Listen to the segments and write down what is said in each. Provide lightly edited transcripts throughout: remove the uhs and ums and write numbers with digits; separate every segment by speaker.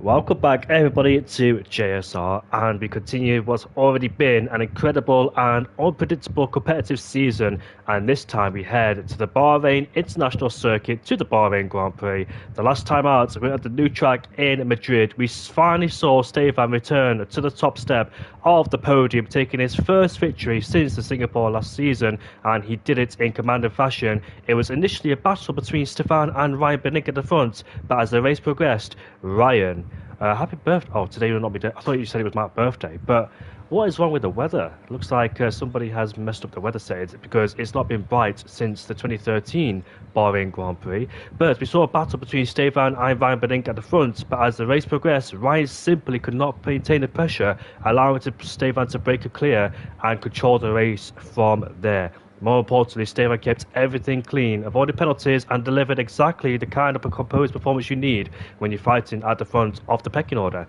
Speaker 1: Welcome back everybody to JSR, and we continue what's already been an incredible and unpredictable competitive season, and this time we head to the Bahrain International Circuit, to the Bahrain Grand Prix. The last time out we were at the new track in Madrid. We finally saw Stefan return to the top step of the podium, taking his first victory since the Singapore last season, and he did it in commanding fashion. It was initially a battle between Stefan and Ryan Benick at the front, but as the race progressed, Ryan, happy birthday. Oh, today will not be. I thought you said it was my birthday. But what is wrong with the weather? It looks like somebody has messed up the weather settings because it's not been bright since the 2013 Bahrain Grand Prix. But we saw a battle between Stefan and Ryan Benick at the front. But as the race progressed, Ryan simply could not maintain the pressure, allowing Stefan to break it clear and control the race from there. More importantly, Stefan kept everything clean, avoided penalties, and delivered exactly the kind of a composed performance you need when you're fighting at the front of the pecking order.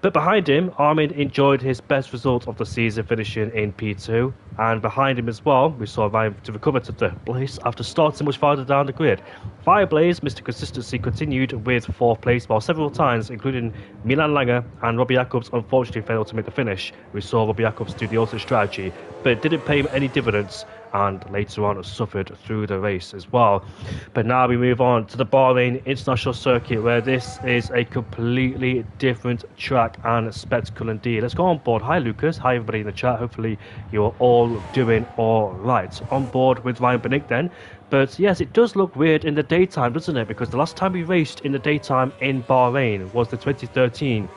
Speaker 1: But behind him, Armin enjoyed his best result of the season, finishing in P2. And behind him as well, we saw Ryan to recover to third place after starting much farther down the grid. Fireblaze, Mr. Consistency, continued with fourth place, while several times, including Milan Lange and Robbie Jacobs, unfortunately failed to make the finish. We saw Robbie Jacobs do the alternate strategy, but it didn't pay him any dividends, and later on suffered through the race as well. But now we move on to the Bahrain International Circuit, where this is a completely different track and spectacle indeed. Let's go on board. Hi Lucas, hi everybody in the chat. Hopefully you're all doing all right. On board with Ryan Benick then. But yes, it does look weird in the daytime, doesn't it? Because the last time we raced in the daytime in Bahrain was the 2013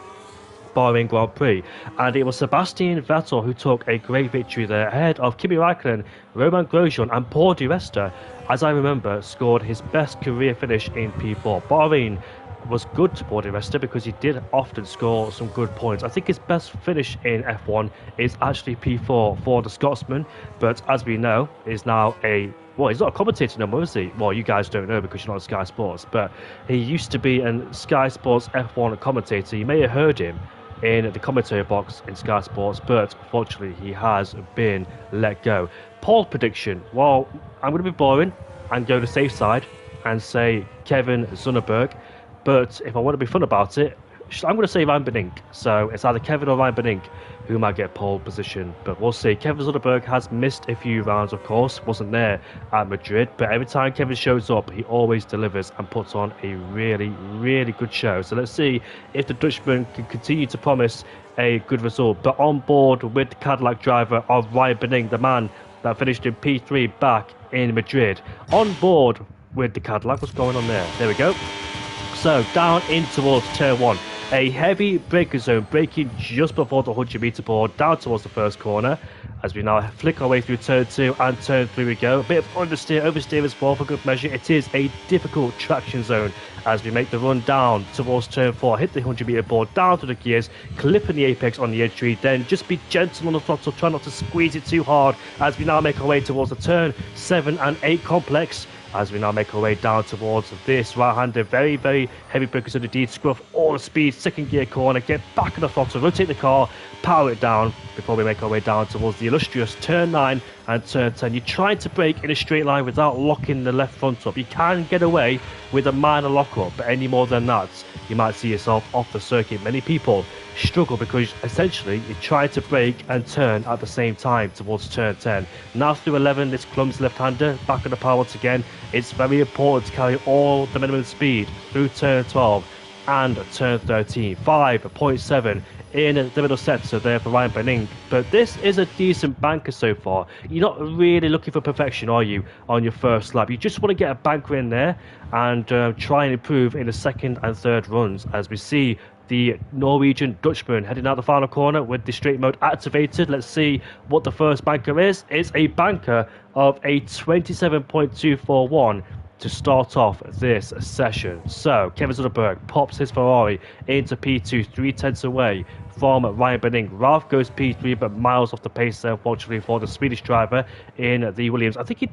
Speaker 1: Bahrain Grand Prix, and it was Sebastian Vettel who took a great victory there ahead of Kimi Raikkonen, Romain Grosjean and Paul Di Resta, as I remember, scored his best career finish in P4. Bahrain was good to Paul Di Resta because he did often score some good points. I think his best finish in F1 is actually P4 for the Scotsman, but as we know, is now he's not a commentator no more, is he? Well, you guys don't know because you're not on Sky Sports, but he used to be a Sky Sports F1 commentator. You may have heard him in the commentary box in Sky Sports, but unfortunately he has been let go. Poll prediction. Well, I'm going to be boring and go to the safe side and say Kevin Zunderberg, but if I want to be fun about it, I'm going to say Ryan Benick. So it's either Kevin or Ryan Benick who might get pole position, but we'll see. Kevin Zunderberg has missed a few rounds, of course, wasn't there at Madrid, but every time Kevin shows up, he always delivers and puts on a really, really good show. So let's see if the Dutchman can continue to promise a good result. But on board with the Cadillac driver of Ryan Benick, the man that finished in P3 back in Madrid. On board with the Cadillac, what's going on there? There we go. So down in towards turn one. A heavy braking zone, braking just before the 100-meter board, down towards the first corner. As we now flick our way through turn 2 and turn 3 we go. A bit of understeer, oversteer as well for good measure. It is a difficult traction zone as we make the run down towards turn 4. Hit the 100-meter board, down to the gears, clipping the apex on the entry. Then just be gentle on the throttle, try not to squeeze it too hard as we now make our way towards the turn 7 and 8 complex. As we now make our way down towards this right-hander, very, very heavy braking zone indeed. Scruff all the speed, second gear corner, get back in the throttle, rotate the car, power it down before we make our way down towards the illustrious turn 9 and turn 10. You're trying to brake in a straight line without locking the left front up. You can get away with a minor lock-up, but any more than that, you might see yourself off the circuit. Many people struggle because essentially you try to brake and turn at the same time towards turn 10. Now through 11, this clumsy left-hander, back on the power once again. It's very important to carry all the minimum speed through turn 12 and turn 13. 5.7 in the middle sector there for Ryan Benick. But this is a decent banker so far. You're not really looking for perfection, are you, on your first lap? You just want to get a banker in there and try and improve in the second and third runs, as we see the Norwegian Dutchman heading out the final corner with the straight mode activated. Let's see what the first banker is. It's a banker of a 27.241 to start off this session. So Kevin Zunderberg pops his Ferrari into P2, 3/10 away from Ryan Benick. Ralph goes P3, but miles off the pace there, unfortunately, for the Swedish driver in the Williams. I think he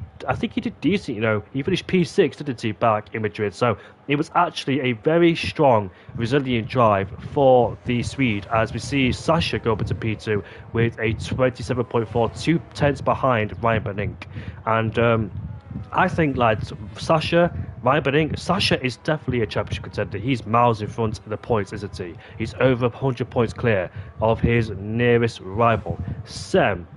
Speaker 1: did decent, you know. He finished P6, didn't he, back in Madrid? So it was actually a very strong, resilient drive for the Swede, as we see Sasha go up into P2 with a 27.4, 2/10 behind Ryan Benick. And I think, lads, Sasha, Ryan Sasha is definitely a championship contender. He's miles in front of the points, isn't he? He's over 100 points clear of his nearest rival. Sem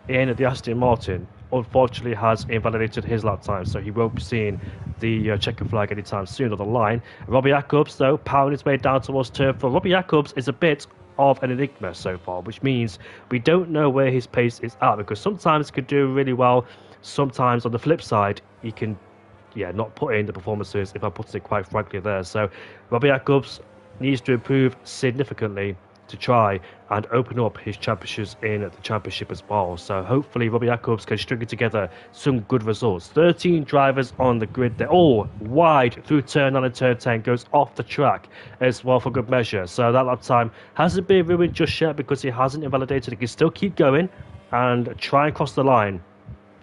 Speaker 1: in the Aston Martin unfortunately has invalidated his lap time, so he won't be seeing the checkered flag anytime soon on the line. Robbie Jacobs, though, powering his way down towards turn 4. Robbie Jacobs is a bit of an enigma so far, which means we don't know where his pace is at, because sometimes he can do really well, sometimes on the flip side he can not put in the performances, if I put it quite frankly there. So Robbie Jacobs needs to improve significantly to try and open up his championships in the championship as well. So hopefully Robbie Jacobs can string together some good results. 13 drivers on the grid. They're all wide through turn 9 and turn 10, goes off the track as well for good measure. So that lap time hasn't been ruined just yet because he hasn't invalidated. He can still keep going and try and cross the line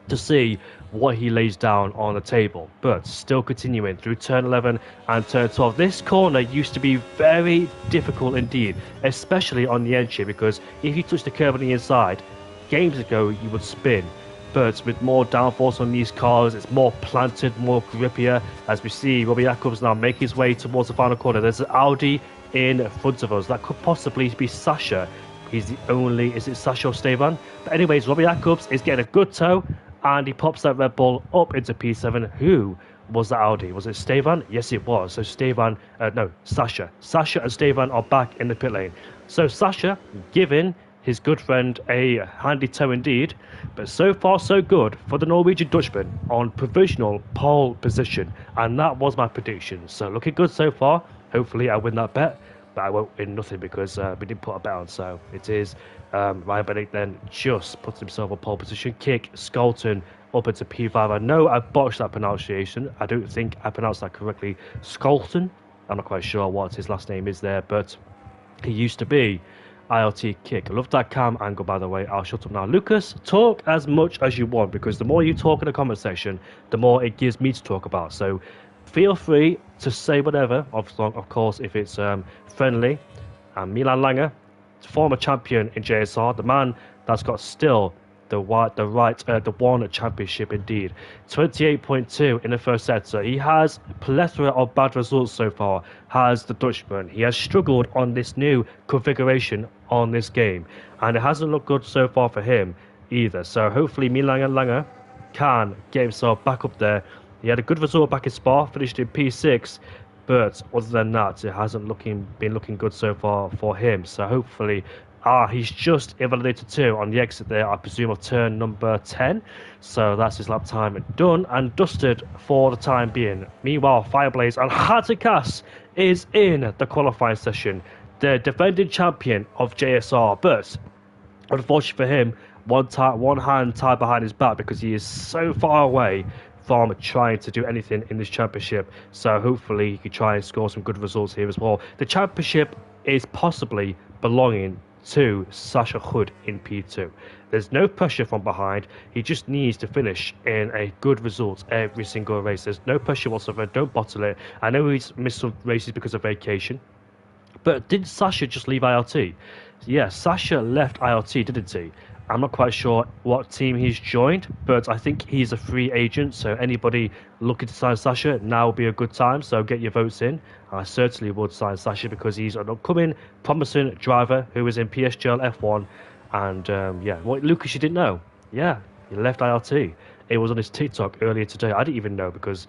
Speaker 1: to see what he lays down on the table, but still continuing through turn 11 and turn 12. This corner used to be very difficult indeed, especially on the entry, because if you touch the curb on the inside, games ago you would spin, but with more downforce on these cars, it's more planted, more grippier. As we see Robbie Jacobs now make his way towards the final corner. There's an Audi in front of us. That could possibly be Sasha. He's the only, is it Sasha or Esteban? But anyways, Robbie Jacobs is getting a good tow, and he pops that Red Bull up into P7. Who was that Audi? Was it Esteban? Yes, it was. So Sasha. Sasha and Esteban are back in the pit lane. So Sasha giving his good friend a handy tow indeed. But so far, so good for the Norwegian Dutchman on provisional pole position. And that was my prediction. So looking good so far. Hopefully I win that bet. But I won't win nothing because we didn't put a bet on. So it is Ryan Bennett then just puts himself on pole position. Kick Skolton up into P5. I know I botched that pronunciation. I don't think I pronounced that correctly. Skolton. I'm not quite sure what his last name is there, but he used to be ILT Kick. I love that cam angle, by the way. I'll shut up now. Lucas, talk as much as you want, because the more you talk in the comment section, the more it gives me to talk about. So feel free to say whatever, of course, if it's friendly. And Milan Langer, former champion in JSR, the man that's got still the one championship indeed. 28.2 in the first set. So he has a plethora of bad results so far, has the Dutchman. He has struggled on this new configuration on this game, and it hasn't looked good so far for him either. So hopefully Milan Langer can get himself back up there. He had a good result back in Spa, finished in P6, but other than that, it hasn't been looking good so far for him. So hopefully, he's just invalidated too on the exit there, I presume, of turn number 10. So that's his lap time done and dusted for the time being. Meanwhile, Fireblaze and Hartikas is in the qualifying session, the defending champion of JSR, but unfortunately for him, one hand tied behind his back because he is so far away from trying to do anything in this championship. So hopefully he can try and score some good results here as well. The championship is possibly belonging to Sasha Hood in P2. There's no pressure from behind. He just needs to finish in a good result every single race. There's no pressure whatsoever. Don't bottle it. I know he's missed some races because of vacation, but didn't Sasha just leave ILT? Yeah, Sasha left ILT, didn't he? I'm not quite sure what team he's joined, but I think he's a free agent, so anybody looking to sign Sasha, now would be a good time, so get your votes in. I certainly would sign Sasha because he's an upcoming, promising driver who is in PSGL F1, and what Lucas, you didn't know? Yeah, he left ILT. It was on his TikTok earlier today. I didn't even know because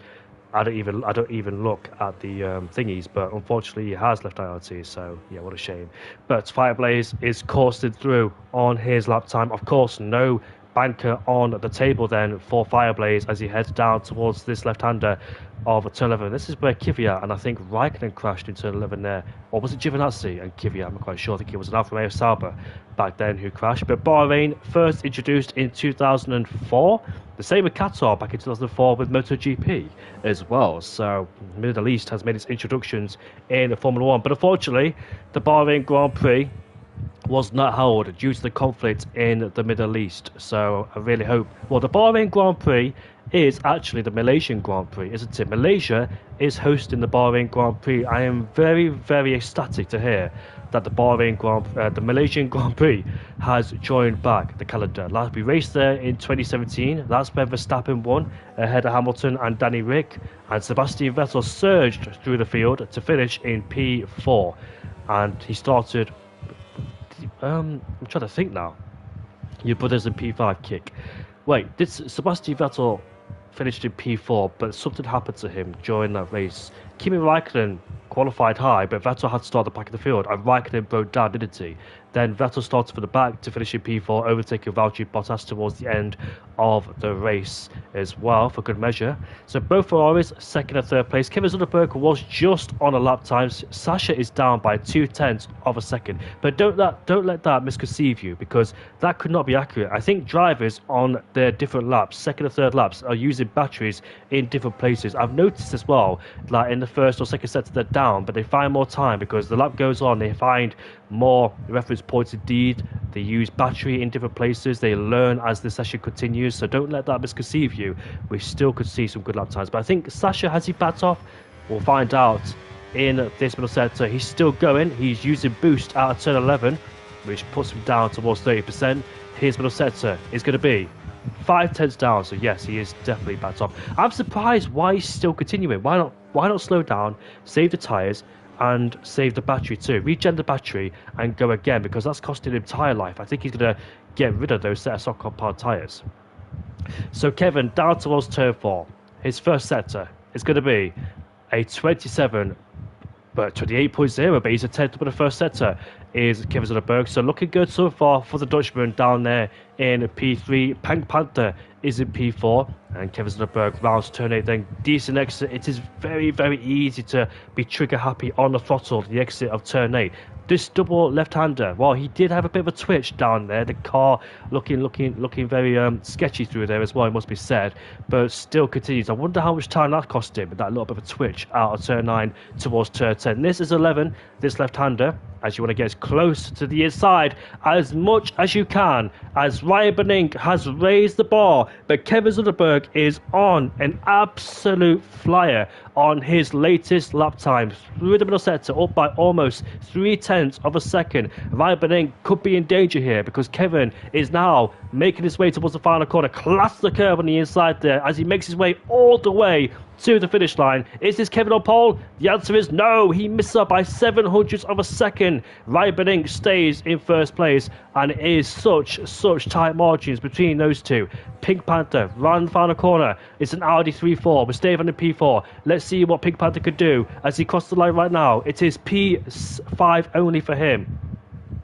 Speaker 1: I don't even look at the thingies, but unfortunately he has left IRT, so yeah, what a shame. But Fireblaze is coursing through on his lap time. Of course, no banker on the table then for Fireblaze as he heads down towards this left-hander of turn 11. This is where Kvyat and I think Raikkonen crashed in turn 11 there. Or was it Giovinazzi and Kvyat? I'm not quite sure. I think it was an Alfa Romeo Sauber back then who crashed. But Bahrain first introduced in 2004. The same with Qatar back in 2004 with MotoGP as well. So Middle East has made its introductions in Formula 1. But unfortunately, the Bahrain Grand Prix was not held due to the conflict in the Middle East. So I really hope. Well, the Bahrain Grand Prix is actually the Malaysian Grand Prix, isn't it? Malaysia is hosting the Bahrain Grand Prix. I am very, very ecstatic to hear that the Malaysian Grand Prix has joined back the calendar. Last we raced there in 2017. That's when Verstappen won ahead of Hamilton and Danny Rick, and Sebastian Vettel surged through the field to finish in P4, and he started. I'm trying to think now. Your brother's in P5 kick. Wait, did Sebastian Vettel finished in P4, but something happened to him during that race? Kimi Raikkonen qualified high, but Vettel had to start the back of the field, and Raikkonen broke down, didn't he? Then Vettel started from the back to finish in P4, overtaking Valtteri Bottas towards the end of the race as well, for good measure. So both Ferraris, second and third place. Kevin Sunderberg was just on a lap time. Sasha is down by 0.2 of a second. But don't let that misconceive you, because that could not be accurate. I think drivers on their different laps, second and third laps, are using batteries in different places. I've noticed as well, like in the first or second set they're down, but they find more time because the lap goes on, they find more reference points indeed. They use battery in different places. They learn as the session continues. So don't let that misconceive you. We still could see some good lap times. But I think Sasha, has he backed off? We'll find out in this middle sector. He's still going. He's using boost out of turn 11, which puts him down towards 30%. His middle sector is going to be 5 tenths down. So yes, he is definitely backed off. I'm surprised why he's still continuing. Why not slow down, save the tyres, and save the battery too? Regen the battery and go again, because that's costing him tyre life. I think he's going to get rid of those set of soft compound tyres. So Kevin, down towards turn 4. His first sector is going to be a 27, but 28.0, but he's a 10th of the first sector is Kevin Sunderberg. So looking good so far for the Dutchman down there in P3. Pink Panther is in P4, and Kevin Sunderberg rounds turn 8, then decent exit. It is very, very easy to be trigger happy on the throttle, the exit of turn 8. This double left-hander, well, he did have a bit of a twitch down there. The car looking very sketchy through there as well, it must be said, but still continues. I wonder how much time that cost him, that little bit of a twitch out of turn 9 towards turn 10. This is 11, this left-hander, as you want to get as close to the inside as much as you can, as Ryan Benink has raised the bar, but Kevin Sunderberg is on an absolute flyer on his latest lap time through the middle sector, up by almost 0.3 of a second. Ryan Benink could be in danger here, because Kevin is now making his way towards the final corner. Class the curve on the inside there as he makes his way all the way to the finish line. Is this Kevin on pole? The answer is no. He misses up by 0.07 of a second. Ryan Benink stays in first place, and it is such tight margins between those two. Pink Panther round the final corner. It's an Audi 3.4 with Steve on the P4. Let's see what Pink Panther could do as he crosses the line right now. It is P5 only for him.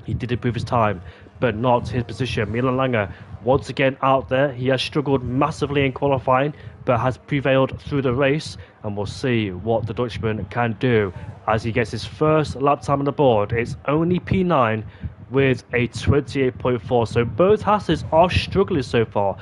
Speaker 1: He did improve his time, but not his position. Milan Langer once again out there. He has struggled massively in qualifying, but has prevailed through the race, and we'll see what the Dutchman can do as he gets his first lap time on the board. It's only P9 with a 28.4, so both Hasses are struggling so far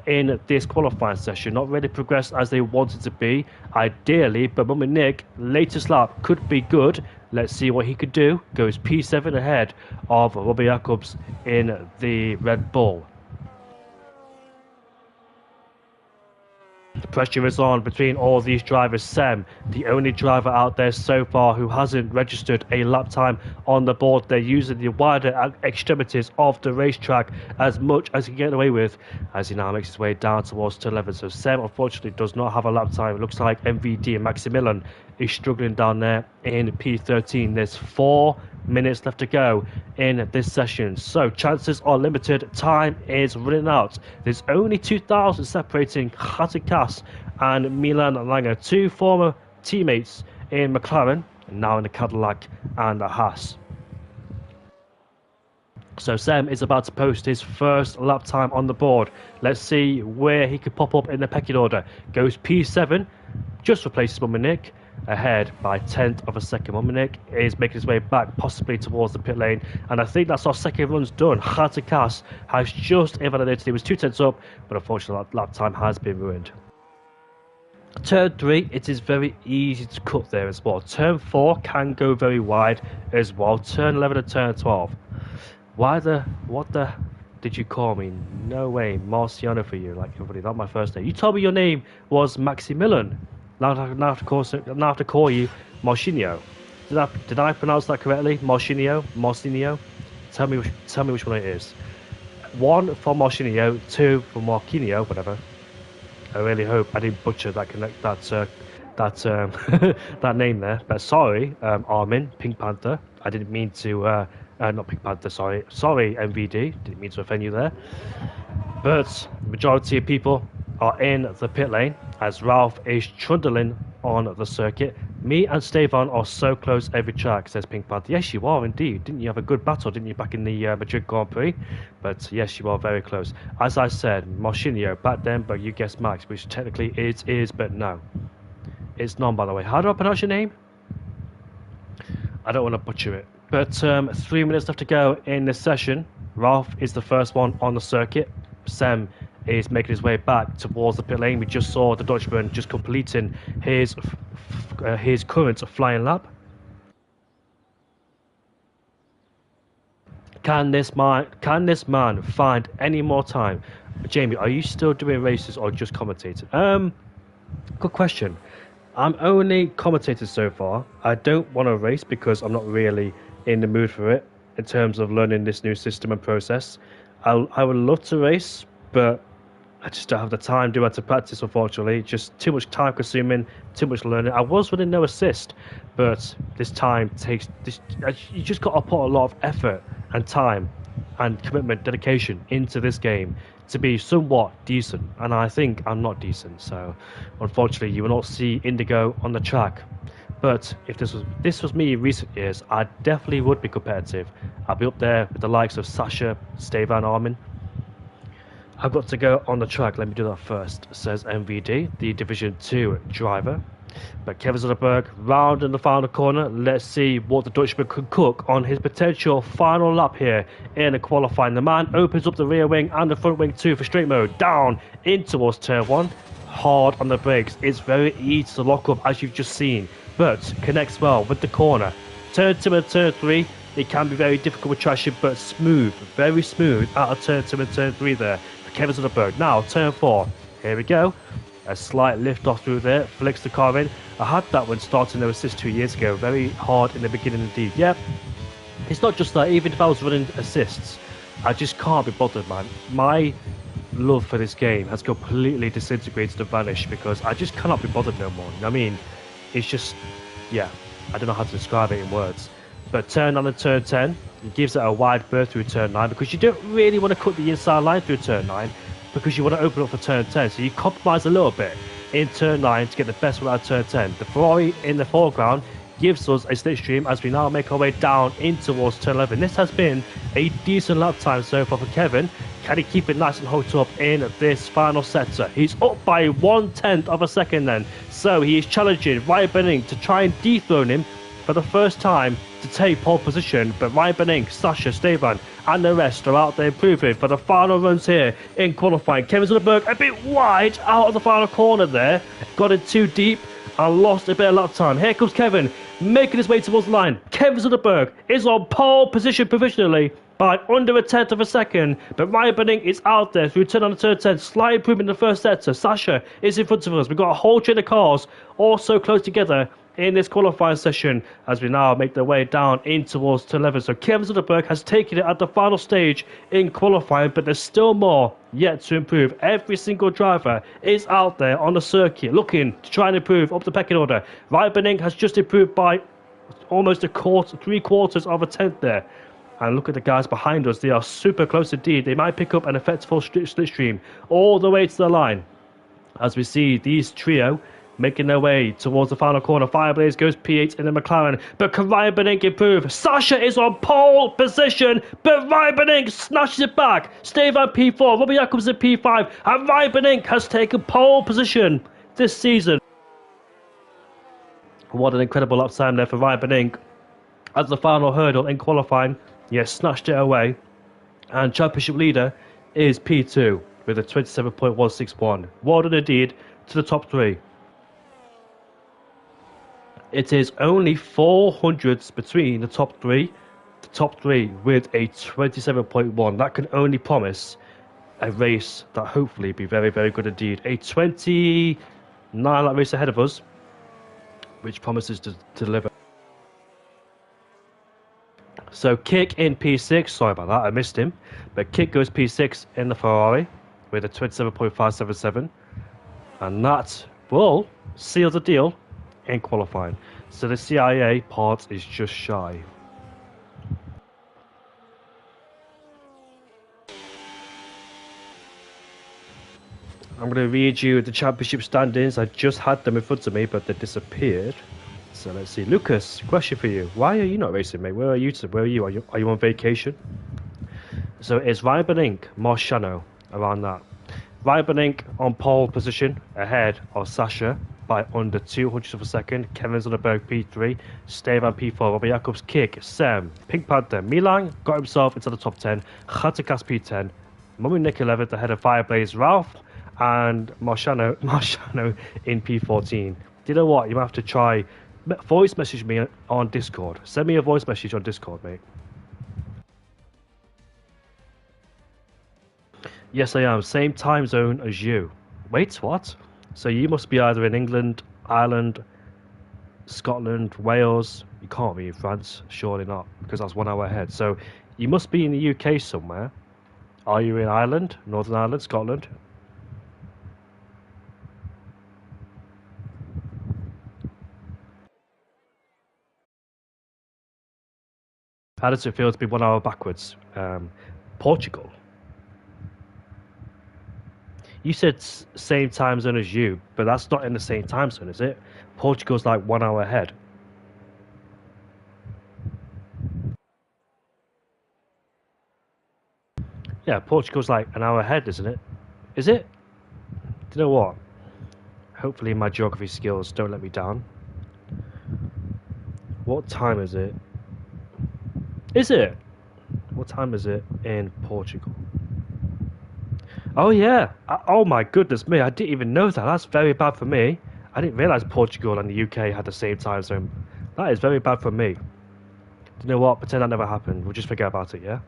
Speaker 1: in this qualifying session, not really progressed as they wanted to be ideally, but Mummy Nick latest lap could be good. Let's see what he could do. Goes P7 ahead of Robbie Jacobs in the Red Bull. The pressure is on between all these drivers. Sem, the only driver out there so far who hasn't registered a lap time on the board. They're using the wider extremities of the racetrack as much as he can get away with, as he now makes his way down towards turn 11. So Sem unfortunately does not have a lap time. It looks like MVD and Maximilian is struggling down there in P13. There's 4 minutes left to go in this session, so chances are limited. Time is running out. There's only 2,000 separating Hatzikass and Milan Langer, 2 former teammates in McLaren, and now in the Cadillac and the Haas. So Sem is about to post his first lap time on the board. Let's see where he could pop up in the pecking order. Goes P7, just replaces Mummy Nick, ahead by 1/10 of a second. Mominik is making his way back, possibly towards the pit lane, and I think that's our second run's done. Hatzikass has just invalidated. He was 2/10 up, but unfortunately that lap time has been ruined. Turn 3, it is very easy to cut there as well. Turn 4 can go very wide as well. Turn 11 and turn 12. What the did you call me? No way, Marciano for you, like everybody, not my first name. You told me your name was Maximilian. Now I have to call you Marcinio. Did I pronounce that correctly? Marcinio? Marcinio? Tell me which one it is. One for Marcinio, two for Marquinhos, whatever. I really hope I didn't butcher that that name there. But sorry, Armin, Pink Panther. I didn't mean to. Not Pink Panther. Sorry, MVD. Didn't mean to offend you there. But majority of people are in the pit lane as Ralph is trundling on the circuit. Me and Stefan are so close every track, says Pink Panther. Yes, you are indeed. Didn't you have a good battle, didn't you, back in the Madrid Grand Prix? But yes, you are very close. As I said, Marcinho back then, but you guessed Max, which technically it is, but no. It's none, by the way. How do I pronounce your name? I don't want to butcher it. But 3 minutes left to go in this session. Ralph is the first one on the circuit. Sam is making his way back towards the pit lane. We just saw the Dutchman just completing his current flying lap. Can this man find any more time? Jamie, are you still doing races or just commentating? Good question. I'm only commentated so far. I don't want to race because I'm not really in the mood for it in terms of learning this new system and process. I would love to race, but I just don't have the time, do I, to practice, unfortunately. Just too much time consuming, too much learning. I was running no assist, but this time takes this. You just got to put a lot of effort and time and commitment, dedication into this game to be somewhat decent, and I think I'm not decent, so unfortunately you will not see Indigo on the track. But if this was me in recent years, I definitely would be competitive. I'd be up there with the likes of Sasha, Stefan, Armin. I've got to go on the track, let me do that first, says MVD, the Division 2 driver. But Kevin Zoderberg round in the final corner. Let's see what the Dutchman could cook on his potential final lap here in the qualifying. The man opens up the rear wing and the front wing too for straight mode. Down in towards turn 1. Hard on the brakes. It's very easy to lock up as you've just seen, but connects well with the corner. Turn 2 and turn 3. It can be very difficult with traction, but smooth, very smooth out of turn 2 and turn 3 there for Kevin Zoderberg. Now turn 4. Here we go. A slight lift off through there, flicks the car in. I had that when starting no assist 2 years ago. Very hard in the beginning indeed. Yep. It's not just that. Even if I was running assists, I just can't be bothered, man. My love for this game has completely disintegrated and vanished because I just cannot be bothered no more. I mean, it's just, yeah, I don't know how to describe it in words. But turn 9 and turn 10, it gives it a wide berth through turn 9 because you don't really want to cut the inside line through turn 9. Because you want to open up for turn 10, so you compromise a little bit in turn 9 to get the best one out of turn 10. The Ferrari in the foreground gives us a slipstream as we now make our way down in towards turn 11. This has been a decent lap time so far for Kevin. Can he keep it nice and hooked up in this final sector? He's up by 1/10 of a second then, so he is challenging Ryan Benning to try and dethrone him for the first time to take pole position, but Ryan Benning, Sasha, Stefan and the rest are out there improving for the final runs here in qualifying. Kevin Zoderberg a bit wide out of the final corner there, got it too deep and lost a bit of lap time. Here comes Kevin making his way towards the line. Kevin Zoderberg is on pole position provisionally by under 1/10 of a second, but Ryan Benning is out there through turn on the turn 10, slight improvement in the first sector. Sasha is in front of us. We've got a whole train of cars all so close together in this qualifying session as we now make their way down in towards turn 11. So Kevin Zoderberg has taken it at the final stage in qualifying, but there's still more yet to improve. Every single driver is out there on the circuit looking to try and improve up the pecking order. Ryan Benning has just improved by almost a quarter, 3/4 of a tenth there. And look at the guys behind us. They are super close indeed. They might pick up an effective slipstream all the way to the line. As we see these trio making their way towards the final corner. Fireblaze goes P8 in the McLaren, but can Ryan Benning improve? Sasha is on pole position, but Ryan Benning snatches it back. Stefan P4, Robbie Jacobs in P5, and Ryan Benning has taken pole position this season. What an incredible lap time there for Ryan Benning. As the final hurdle in qualifying, he has snatched it away, and championship leader is P2 with a 27.161. Well done indeed to the top three. It is only 400s between the top three. The top 3 with a 27.1. That can only promise a race that hopefully be very, very good indeed. A 29 lap race ahead of us, which promises to deliver. So Kick in P6, sorry about that, I missed him. But Kick goes P6 in the Ferrari with a 27.577. And that will seal the deal in qualifying. So the CIA part is just shy. I'm going to read you the championship standings. I just had them in front of me, but they disappeared. So let's see. Lucas, question for you. Why are you not racing, mate? Where are you? Where are you? Are you on vacation? So it's Ryan Benink, Marciano, around that. Ryan Benink on pole position, ahead of Sasha by under 200 of a second. Kevin Zunderberg P3, Stefan P4, Robbie Jacobs Kick, Sam, Pink Panther, Milan got himself into the top 10, Khatakas P10, Mummy Nick 11th ahead of Fireblaze Ralph, and Marciano in P14. Do you know what? You have to try voice message me on Discord. Send me a voice message on Discord, mate. Yes, I am. Same time zone as you. Wait, what? So you must be either in England, Ireland, Scotland, Wales. You can't be in France. Surely not, because that's 1 hour ahead. So you must be in the UK somewhere. Are you in Ireland, Northern Ireland, Scotland? How does it feel to be 1 hour backwards? Portugal. You said same time zone as you, but that's not in the same time zone, is it? Portugal's like 1 hour ahead. Yeah, Portugal's like an hour ahead, isn't it? Is it? Do you know what? Hopefully my geography skills don't let me down. What time is it? Is it? What time is it in Portugal? Oh yeah. Oh my goodness me, I didn't even know that. That's very bad for me. I didn't realise Portugal and the UK had the same time zone. That is very bad for me. Do you know what? Pretend that never happened. We'll just forget about it, yeah?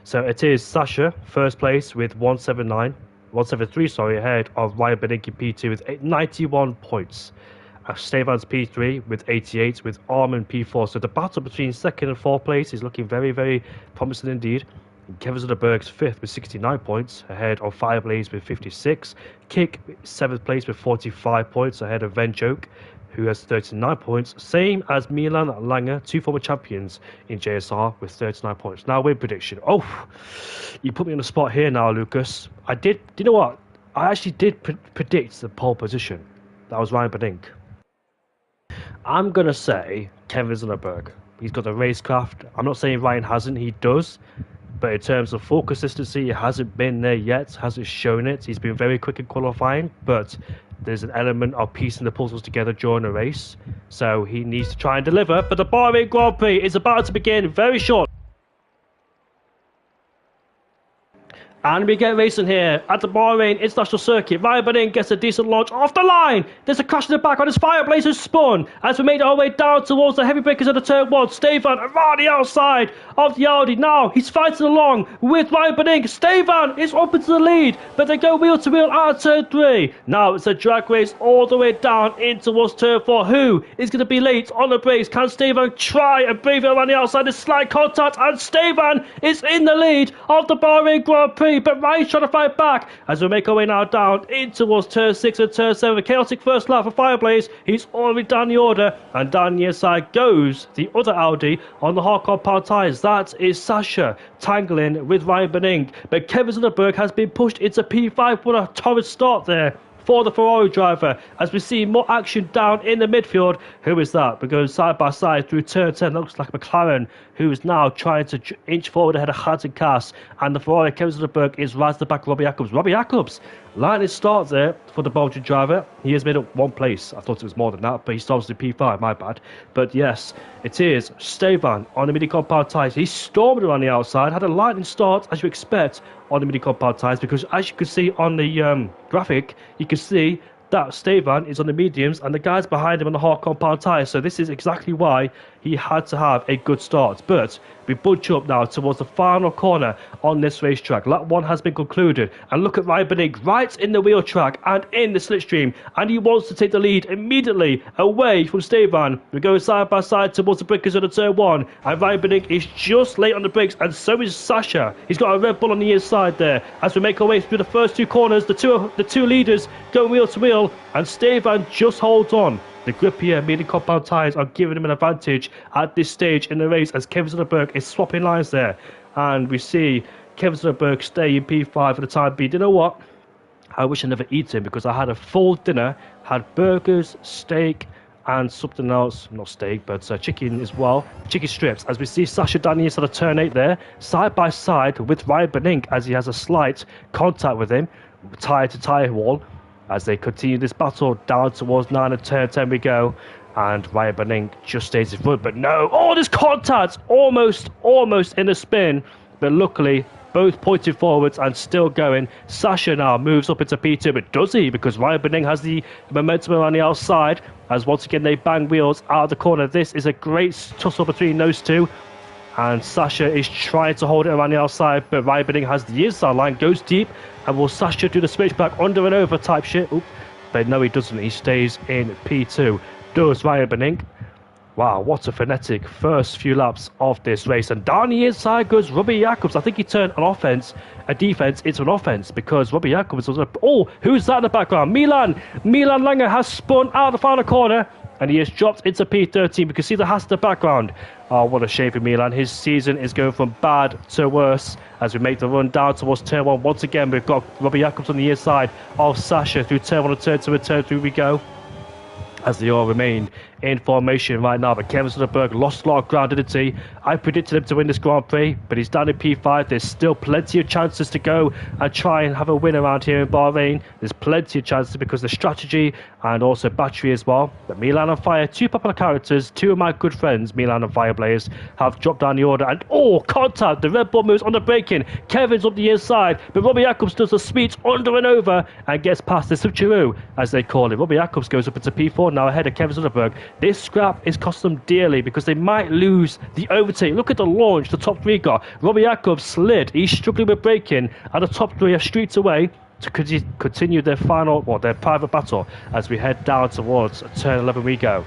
Speaker 1: So it is Sasha, first place with 173, sorry, ahead of Ryan Benink P2 with 91 points. Stefan's P3 with 88, with Armin P4. So the battle between second and fourth place is looking very, very promising indeed. Kevin Zunderberg's fifth with 69 points, ahead of Fireblaze with 56. Kick, seventh place with 45 points, ahead of Venjoke, who has 39 points. Same as Milan Langer, two former champions in JSR with 39 points. Now, win prediction. Oh, you put me on the spot here now, Lucas. Do you know what? I actually did predict the pole position. That was Ryan Benink. I'm going to say Kevin Zunderberg. He's got the racecraft. I'm not saying Ryan hasn't. He does. But in terms of full consistency, he hasn't been there yet. Hasn't shown it. He's been very quick in qualifying. But there's an element of piecing the puzzles together during the race. So he needs to try and deliver. But the Bahrain Grand Prix is about to begin very short. And we get racing here at the Bahrain International Circuit. Ryan Benink gets a decent launch off the line. There's a crash in the back on his Fireblaze has spun. As we made our way down towards the heavy breakers of the turn one, Stefan around the outside of the Audi. Now he's fighting along with Ryan Benink. Stefan is up into the lead, but they go wheel to wheel out of turn three. Now it's a drag race all the way down in towards turn four. Who is going to be late on the brakes? Can Stefan try and brave it around the outside? There's slight contact, and Stefan is in the lead of the Bahrain Grand Prix. But Ryan's trying to fight back as we make our way now down in towards turn 6 and turn 7. A chaotic first lap for Fireblaze. He's already down the order, and down the inside goes the other Audi on the hard compound tyres. That is Sasha tangling with Ryan Benink. But Kevin Zunderberg has been pushed into P5. What a torrid start there for the Ferrari driver, as we see more action down in the midfield. Who is that? We're going side by side through turn 10. Looks like McLaren, who is now trying to inch forward ahead of Hazenkas, and the Ferrari Kevin Zunderberg is right at the back of Robbie Jacobs. Robbie Jacobs, lightning start there for the Belgian driver. He has made up one place. I thought it was more than that, but he starts in P5, my bad. But yes, it is Stefan on the mini compound tyres. He stormed around the outside, had a lightning start as you expect on the mini compound tyres, because as you can see on the graphic, you can see that Stefan is on the mediums and the guys behind him on the hard compound tyres. So this is exactly why he had to have a good start. But we bunch up now towards the final corner on this racetrack. Lap 1 has been concluded. And look at Ryan Benning right in the wheel track and in the slipstream. And he wants to take the lead immediately away from Stefan. We go side by side towards the breakers of the turn 1. And Ryan Benning is just late on the brakes. And so is Sasha. He's got a Red Bull on the inside there. As we make our way through the first 2 corners, the two leaders go wheel to wheel. And Stefan just holds on. The grippier medium compound tyres are giving him an advantage at this stage in the race as Kevin Soderberg is swapping lines there. And we see Kevin Soderberg stay in P5 for the time being. You know what? I wish I never eaten because I had a full dinner, had burgers, steak, and something else, not steak, but chicken as well, chicken strips. As we see Sasha down the inside of turn 8 there, side by side with Ryan Benning as he has a slight contact with him, tyre to tyre wall. As they continue this battle down towards 9 and turn 10 we go. And Ryan Benning just stays in front. But no, oh, there's contact! Almost in a spin. But luckily, both pointed forwards and still going. Sasha now moves up into P2. But does he? Because Ryan Benning has the momentum around the outside. As once again, they bang wheels out of the corner. This is a great tussle between those two. And Sasha is trying to hold it around the outside, but Ryan Benning has the inside line, goes deep, and will Sasha do the switchback under and over type shit? Oop. But no, he doesn't. He stays in P2. Does Ryan Benning. Wow, what a frenetic first few laps of this race. And down the inside goes Robbie Jacobs. I think he turned a defense into an offense because Robbie Jacobs was oh, who's that in the background? Milan Langer has spun out of the final corner. And he has dropped into P13. We can see the Haas in the background. Oh, what a shame for Milan. His season is going from bad to worse as we make the run down towards turn 1. Once again, we've got Robbie Jacobs on the inside of Sasha through turn 1 and turn 2 and turn 3 we go. As they all remain in formation right now. But Kevin Soderberg lost a lot of ground, didn't he? I predicted him to win this Grand Prix, but he's down in P5. There's still plenty of chances to go and try and have a win around here in Bahrain. There's plenty of chances because of strategy and also battery as well. But Milan and Fire, 2 popular characters, 2 of my good friends, Milan and Fire players, have dropped down the order. And oh, contact! The Red Bull moves on the braking. Kevin's up the inside, but Robbie Jacobs does a sweet under and over and gets past the switcheroo, as they call it. Robbie Jacobs goes up into P4 now ahead of Kevin Soderberg. This scrap is cost them dearly because they might lose the overtake. Look at the launch the top 3 got. Robbie Jacobs slid. He's struggling with braking, and the top 3 are streets away to continue their their private battle as we head down towards turn 11 we go.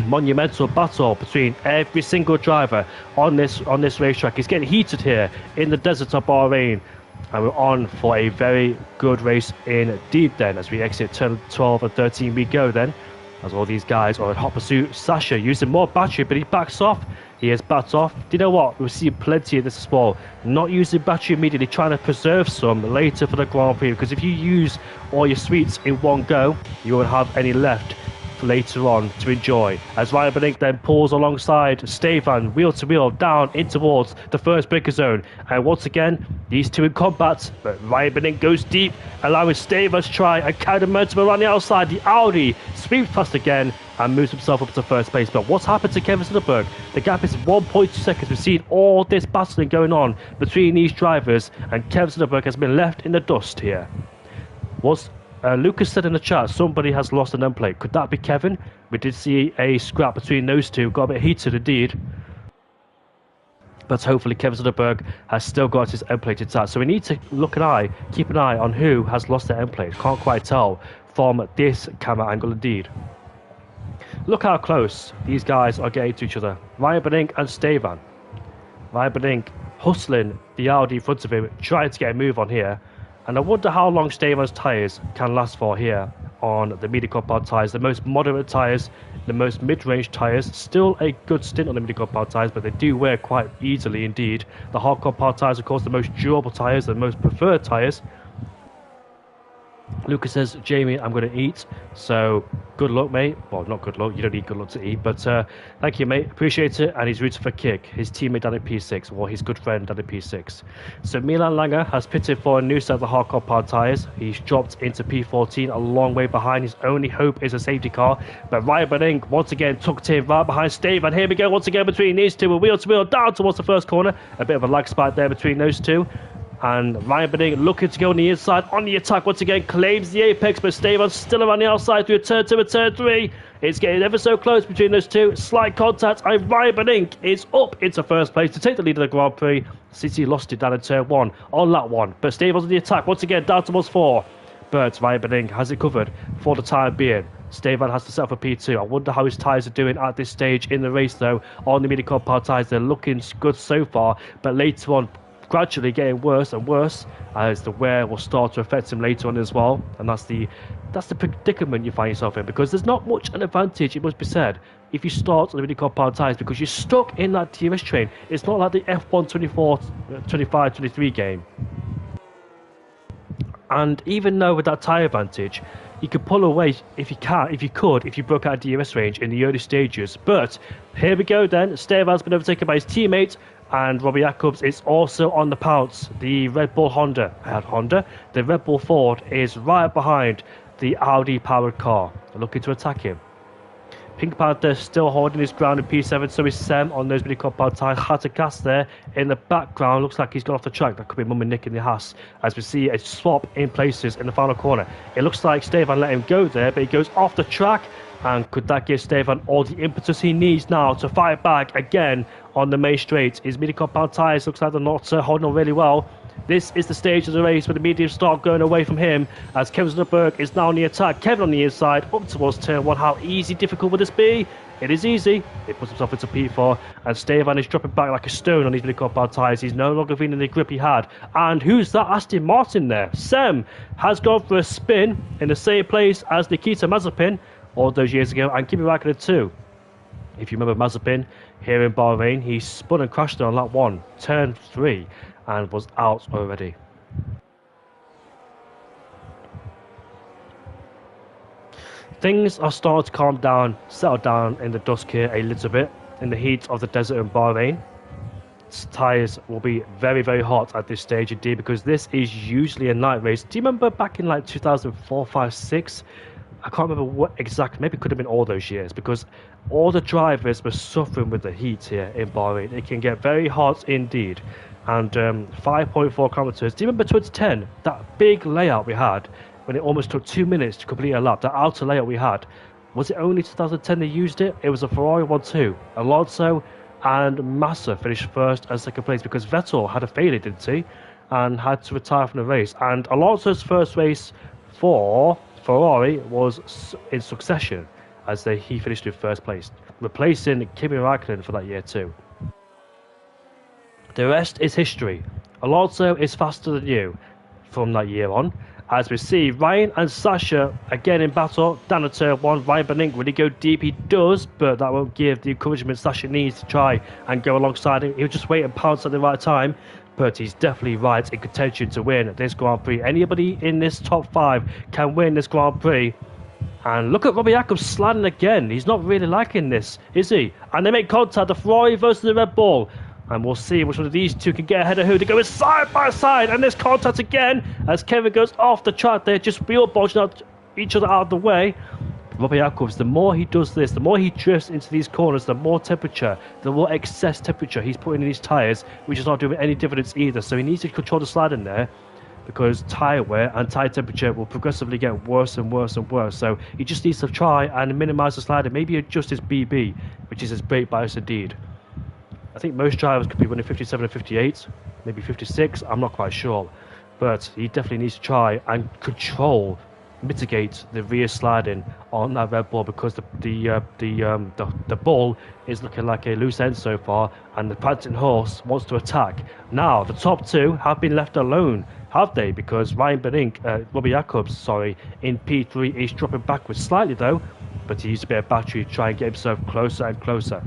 Speaker 1: Monumental battle between every single driver on this racetrack. It's getting heated here in the desert of Bahrain. And we're on for a very good race indeed then. As we exit turn 12 and 13 we go then. As all these guys are in hot pursuit. Sasha using more battery, but he backs off. He has backed off. Do you know what? We'll see plenty of this as well. Not using battery immediately, trying to preserve some later for the Grand Prix. Because if you use all your sweets in one go, you won't have any left later on to enjoy. As Ryan Benning then pulls alongside Stefan wheel to wheel down in towards the first breaker zone. And once again, these two in combat, but Ryan Benning goes deep, allowing Stefan to try and carry the momentum around the outside. The Audi sweeps past again and moves himself up to first place. But what's happened to Kevin Soderberg? The gap is 1.2 seconds. We've seen all this battling going on between these drivers, and Kevin Soderberg has been left in the dust here. Lucas said in the chat, somebody has lost an end plate. Could that be Kevin? We did see a scrap between those two. Got a bit heated indeed. But hopefully Kevin Soderberg has still got his end plate intact. So we need to keep an eye on who has lost their end plate. Can't quite tell from this camera angle indeed. Look how close these guys are getting to each other. Ryan Benning and Stefan. Ryan Benning hustling the Audi in front of him, trying to get a move on here. And I wonder how long Stefan's tyres can last for here on the medium compound tyres. The most moderate tyres, the most mid-range tyres. Still a good stint on the medium compound tyres, but they do wear quite easily indeed. The hard compound tyres, of course, the most durable tyres, the most preferred tyres. Lucas says, Jamie, I'm going to eat. So good luck, mate. Well, not good luck. You don't need good luck to eat. But thank you, mate. Appreciate it. And he's rooting for Kick, his teammate down at P6, or his good friend down at P6. So Milan Langer has pitted for a new set of the hard compound tyres. He's dropped into P14, a long way behind. His only hope is a safety car. But Ryan Benning, once again, tucked in right behind Stefan. Here we go once again between these two. A wheel to wheel down towards the first corner. A bit of a lag spike there between those two. And Ryan Benning looking to go on the inside, on the attack once again, claims the apex, but Esteban's still around the outside through a turn 2 and turn 3. It's getting ever so close between those two. Slight contact, and Ryan Benning is up into first place to take the lead of the Grand Prix. City lost it down in turn 1 on lap 1, but Esteban's on the attack once again, down towards 4. But Ryan Benning has it covered for the time being. Esteban has to set up a P2. I wonder how his tyres are doing at this stage in the race, though. On the midi compound tyres, they're looking good so far, but later on, gradually getting worse and worse as the wear will start to affect him later on as well. And that's the predicament you find yourself in, because there's not much an advantage, it must be said, if you start on the midi compound tyres, because you're stuck in that DRS train. It's not like the F1 24, 25, 23 game. And even though with that tyre advantage, you could pull away if you broke out of DRS range in the early stages. But here we go then. Esteban's been overtaken by his teammate, and Robbie Jacobs is also on the pounce. The Red Bull the Red Bull Ford is right behind the Audi powered car, looking to attack him. Pink Panther still holding his ground in P7, so is Sam on those mini compound tyres. Had to gas there in the background. Looks like he's gone off the track. That could be Mummy Nick in the Haas, as we see a swap in places in the final corner. It looks like Esteban let him go there, but he goes off the track. And could that give Esteban all the impetus he needs now to fight back again on the main straight? His midi compound tyres looks like they're not holding on really well. This is the stage of the race where the mediums start going away from him, as Kevin Zunderberg is now on the attack. Kevin on the inside, up towards turn 1. How easy, difficult would this be? It is easy. It puts himself into P4, and Esteban is dropping back like a stone on these midi compound tyres. He's no longer feeling the grip he had. And who's that Aston Martin there? Sem has gone for a spin in the same place as Nikita Mazepin all those years ago, and Kimi Räikkönen too. If you remember Mazepin here in Bahrain, he spun and crashed on lap 1, turn 3, and was out already. Things are starting to calm down, settle down in the dusk here a little bit, in the heat of the desert in Bahrain. Tyres will be very, very hot at this stage indeed, because this is usually a night race. Do you remember back in like 2004, 5, 6? I can't remember what exactly, maybe it could have been all those years, because all the drivers were suffering with the heat here in Bahrain. It can get very hot indeed. And 5.4 kilometers. Do you remember 2010? That big layout we had when it almost took 2 minutes to complete a lap. That outer layout we had. Was it only 2010 they used it? It was a Ferrari one too. Alonso and Massa finished first and second place because Vettel had a failure, didn't he? And had to retire from the race. And Alonso's first race for Ferrari was in succession, as he finished in first place, replacing Kimi Räikkönen for that year too. The rest is history. Alonso is faster than you from that year on. As we see Ryan and Sasha again in battle down the turn 1. Ryan Benning, will he go deep? He does, but that won't give the encouragement Sasha needs to try and go alongside him. He'll just wait and pounce at the right time. But he's definitely right in contention to win this Grand Prix. Anybody in this top 5 can win this Grand Prix. And look at Robbie Jacobs sliding again. He's not really liking this, is he? And they make contact, the Ferrari versus the Red Bull. And we'll see which one of these two can get ahead of who. They're going side by side, and there's contact again as Kevin goes off the track. They're just wheel bulging out each other out of the way. Robbie Jacobs, the more he does this, the more he drifts into these corners, the more temperature, the more excess temperature he's putting in his tyres, which is not doing any difference either. So he needs to control the slide in there, because tyre wear and tyre temperature will progressively get worse and worse and worse. So he just needs to try and minimise the slide and maybe adjust his BB, which is his brake bias indeed. I think most drivers could be running 57 and 58, maybe 56, I'm not quite sure. But he definitely needs to try and mitigate the rear sliding on that Red Bull, because the Bull is looking like a loose end so far, and the prancing horse wants to attack. Now the top 2 have been left alone, have they? Because Robbie Jacobs, in P3 is dropping backwards slightly though, but he used a bit of battery to try and get himself closer and closer.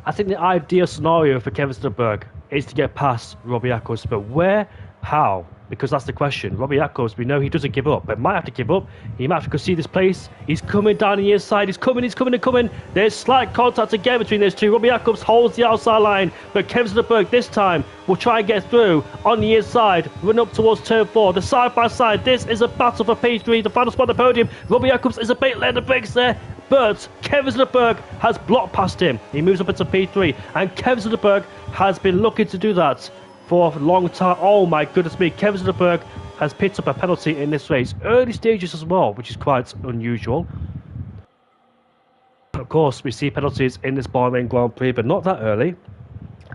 Speaker 1: I think the ideal scenario for Kevin Zunderberg is to get past Robbie Jacobs, but where? How? Because that's the question. Robbie Jacobs, we know he doesn't give up, but might have to give up. He might have to concede this place. He's coming down the inside. He's coming. There's slight contact again between those two. Robbie Jacobs holds the outside line, but Kevin Zunderberg this time will try and get through on the inside, run up towards turn 4. The side by side. This is a battle for P3, the final spot on the podium. Robbie Jacobs is a bit late in the brakes there, but Kevin Zunderberg has blocked past him. He moves up into P3, and Kevin Zunderberg has been looking to do that for a long time. Oh my goodness me, Kevin Zoderberg has picked up a penalty in this race. Early stages as well, which is quite unusual. Of course, we see penalties in this Bahrain Grand Prix, but not that early.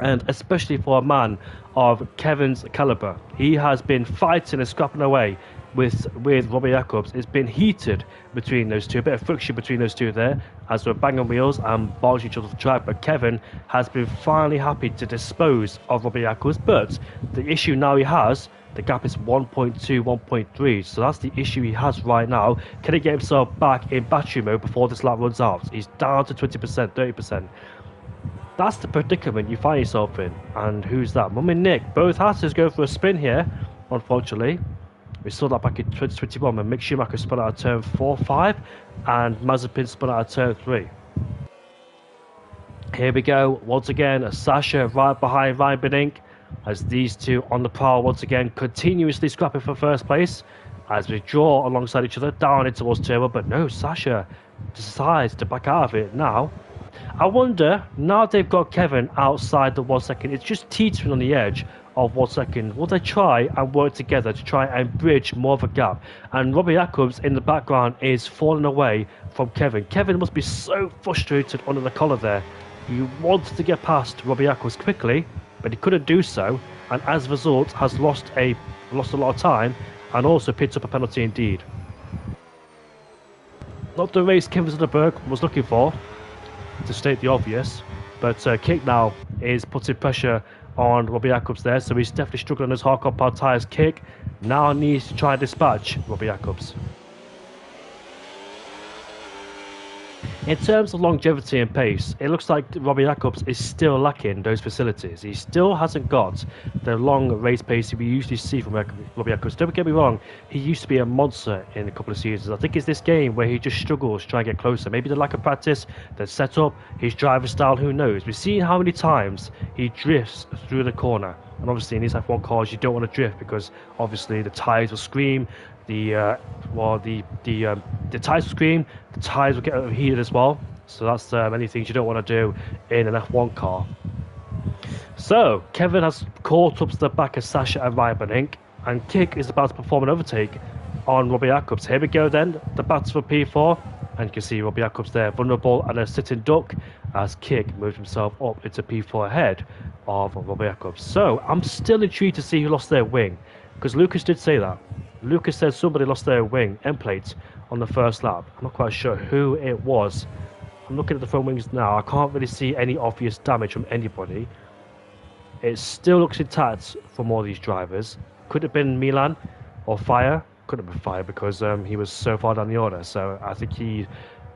Speaker 1: And especially for a man of Kevin's caliber, he has been fighting and scrapping away with Robbie Jacobs. It's been heated between those two, a bit of friction between those two there, as we're banging wheels and barging each other off the track. But Kevin has been finally happy to dispose of Robbie Jacobs. But the issue now he has, the gap is 1.2, 1.3. So that's the issue he has right now. Can he get himself back in battery mode before this lap runs out? He's down to 20%, 30%. That's the predicament you find yourself in. And who's that? Mum and Nick both had to go for a spin here, unfortunately. We saw that back in 2021 when Mick Schumacher spun out of turn 4, 5, and Mazepin spun out of turn 3. Here we go, once again, Sasha right behind Ryan Benink, as these two on the prowl once again, continuously scrapping for first place, as we draw alongside each other down in towards turn 1, but no, Sasha decides to back out of it now. I wonder, now they've got Kevin outside the 1 second, it's just teetering on the edge of 1 second. Will they try and work together to try and bridge more of a gap? And Robbie Jacobs in the background is falling away from Kevin. Kevin must be so frustrated under the collar there. He wanted to get past Robbie Jacobs quickly, but he couldn't do so, and as a result has lost a lot of time and also picked up a penalty indeed. Not the race Kevin Zoderberg was looking for, to state the obvious, but Kick now is putting pressure on Robbie Jacobs there, so he's definitely struggling on his hard compound tyres. Kick now needs to try and dispatch Robbie Jacobs. In terms of longevity and pace, it looks like Robbie Jacobs is still lacking those facilities. He still hasn't got the long race pace we usually see from Robbie Jacobs. Don't get me wrong, he used to be a monster in a couple of seasons. I think it's this game where he just struggles to try and get closer. Maybe the lack of practice, the setup, his driver style, who knows. We've seen how many times he drifts through the corner. And obviously in these F1 cars, you don't want to drift because obviously the tyres will scream. The tyres will scream, the tyres will get overheated as well. So that's many things you don't want to do in an F1 car. So Kevin has caught up to the back of Sasha and Ryan Benink, and Kick is about to perform an overtake on Robbie Jacobs. Here we go then, the battle for P4, and you can see Robbie Jacobs there vulnerable and a sitting duck as Kick moves himself up into P4 ahead of Robbie Jacobs. So I'm still intrigued to see who lost their wing, because Lucas did say that. Lucas said somebody lost their wing end plate on the first lap. I'm not quite sure who it was. I'm looking at the front wings now. I can't really see any obvious damage from anybody. It still looks intact from all these drivers. Could have been Milan or Fire. Could have been Fire because he was so far down the order. So I think he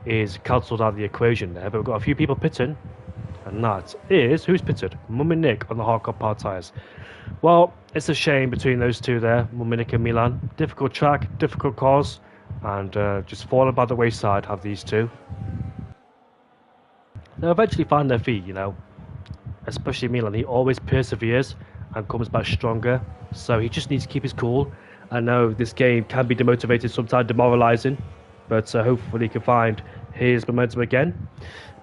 Speaker 1: is cancelled out of the equation there. But we've got a few people pitting. And that is, who's pitted? Mum and Nick on the hard compound tyres. Well, it's a shame between those two there, Mum and Nick and Milan. Difficult track, difficult cars, and just fallen by the wayside have these two. They'll eventually find their feet, you know. Especially Milan, he always perseveres and comes back stronger. So he just needs to keep his cool. I know this game can be demotivated, sometimes demoralising, but hopefully he can find his momentum again.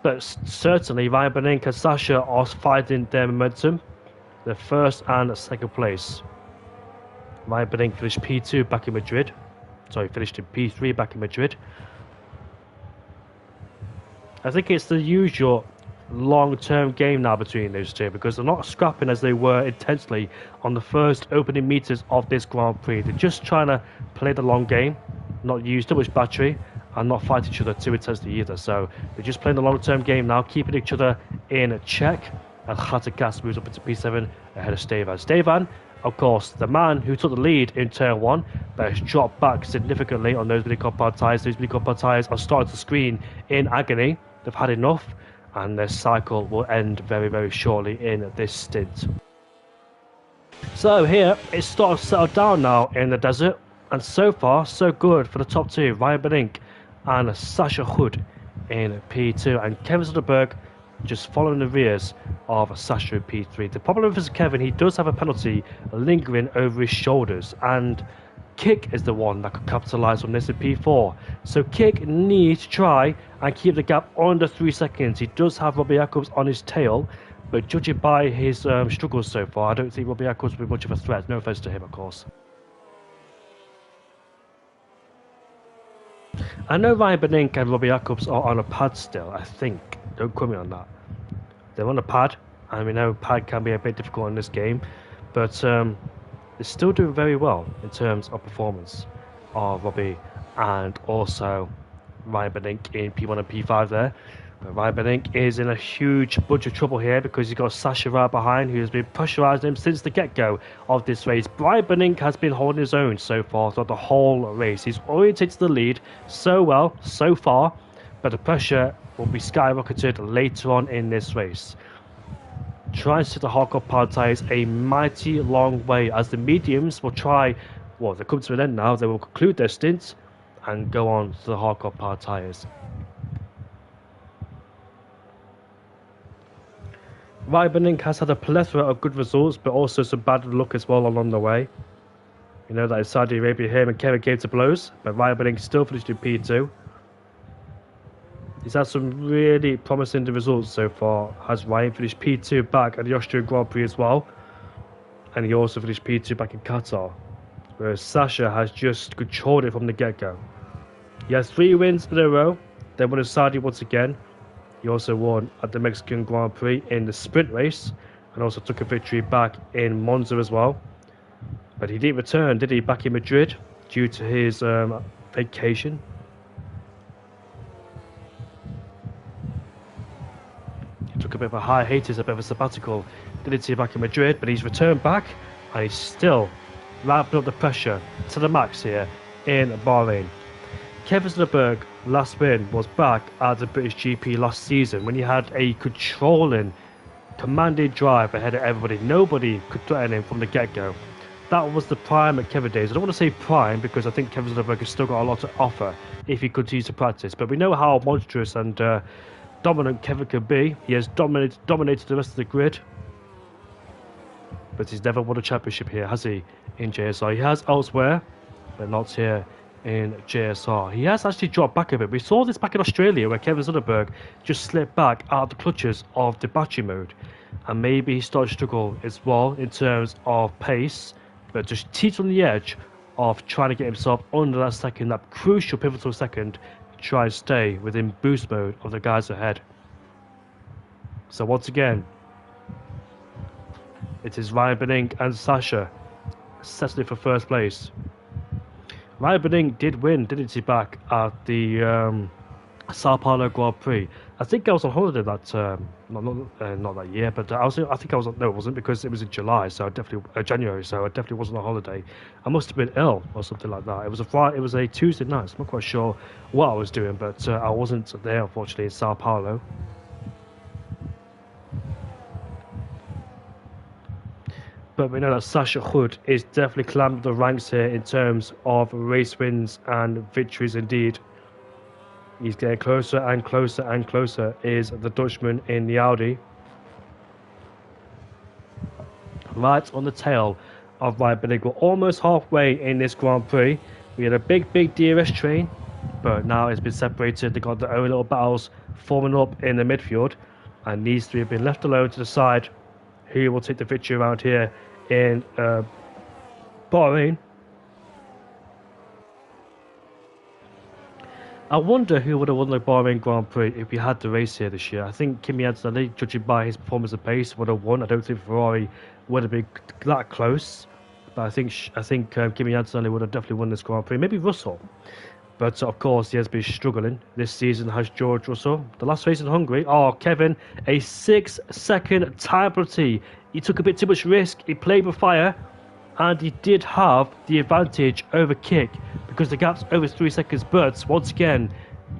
Speaker 1: But certainly Ryan Benink and Sasha are fighting their momentum. The first and second place. Ryan Benink finished P2 back in Madrid. Sorry, finished in P3 back in Madrid. I think it's the usual long-term game now between those two because they're not scrapping as they were intensely on the first opening meters of this Grand Prix. They're just trying to play the long game, not use too much battery, and not fight each other too intensely either. So they're just playing the long-term game now, keeping each other in check. And Gas moves up into P7 ahead of Stevan. Stevan, of course, the man who took the lead in turn 1, but has dropped back significantly on those mini compound tyres. Those mini compound tyres are starting to screen in agony. They've had enough, and their cycle will end very, very shortly in this stint. So here, it's starting to settle down now in the desert, and so far, so good for the top two, Ryan Benink and Sasha Hood in P2, and Kevin Zoderberg just following the rears of Sasha in P3. The problem with Kevin, he does have a penalty lingering over his shoulders, and Kick is the one that could capitalise on this in P4. So Kick needs to try and keep the gap under 3 seconds. He does have Robbie Jacobs on his tail, But judging by his struggles so far, I don't think Robbie Jacobs will be much of a threat. No offense to him, of course. I know Ryan Benink and Robbie Jacobs are on a pad still, I think. Don't quote me on that. They're on a pad, and we know pad can be a bit difficult in this game, but they're still doing very well in terms of performance of Robbie and also Ryan Benink in P1 and P5 there. But Ryan Benink is in a huge bunch of trouble here because he's got Sasha right behind, who has been pressurising him since the get-go of this race. Ryan Benink has been holding his own so far throughout the whole race. He's orientated the lead so well so far, but the pressure will be skyrocketed later on in this race. Trying to set the hardcore power tyres a mighty long way, as the mediums will try, well, they come to an end now, they will conclude their stints and go on to the hardcore power tyres. Ryan Benink has had a plethora of good results, but also some bad luck as well along the way. You know that in Saudi Arabia, him and Kevin came to blows, but Ryan Benink still finished in P2. He's had some really promising results so far. Has Ryan finished P2 back at the Austrian Grand Prix as well, and he also finished P2 back in Qatar, whereas Sasha has just controlled it from the get-go. He has 3 wins in a row, then won in Saudi once again. He also won at the Mexican Grand Prix in the sprint race, and also took a victory back in Monza as well. But he didn't return, did he, back in Madrid due to his vacation. He took a bit of a hiatus, a bit of a sabbatical, didn't he, back in Madrid, but he's returned back, and he's still ramping up the pressure to the max here in Bahrain. Kevin Zunderberg last win was back at the British GP last season when he had a controlling, commanding drive ahead of everybody. Nobody could threaten him from the get-go. That was the prime at Kevin days. I don't want to say prime because I think Kevin Zunderberg has still got a lot to offer if he continues to practice. But we know how monstrous and dominant Kevin can be. He has dominated the rest of the grid. But he's never won a championship here, has he, in JSR? He has elsewhere, but not here in JSR. He has actually dropped back a bit. We saw this back in Australia where Kevin Zunderberg just slipped back out of the clutches of the battery mode, and maybe he started to struggle as well in terms of pace, but just teeters on the edge of trying to get himself under that second, that crucial pivotal second, to try and stay within boost mode of the guys ahead. So once again, it is Ryan Benink and Sasha settling for first place. Ryan Benink did win, didn't he, back at the Sao Paulo Grand Prix. I think I was on holiday that not that year, but I think I was. No, it wasn't, because it was in July, so I definitely January, so I definitely wasn't on holiday. I must have been ill or something like that. It was a Tuesday night. So I'm not quite sure what I was doing, but I wasn't there, unfortunately, in Sao Paulo. But we know that Sasha Hood is definitely climbing the ranks here in terms of race wins and victories indeed. He's getting closer and closer and closer, is the Dutchman in the Audi. Right on the tail of Ryan Benink. We're almost halfway in this Grand Prix. We had a big DRS train, but now it's been separated. They've got their own little battles forming up in the midfield, and these three have been left alone to decide who will take the victory around here in Bahrain. I wonder who would have won the Bahrain Grand Prix if we had the race here this year. I think Kimi Antonelli, judging by his performance and pace, would have won. I don't think Ferrari would have been that close, but I think Kimi Antonelli would have definitely won this Grand Prix. Maybe Russell, but of course he has been struggling this season. Has George Russell? The last race in Hungary. Oh, Kevin, a 6-second time penalty. He took a bit too much risk. He played with fire, and he did have the advantage over Kick because the gap's over 3 seconds. But once again,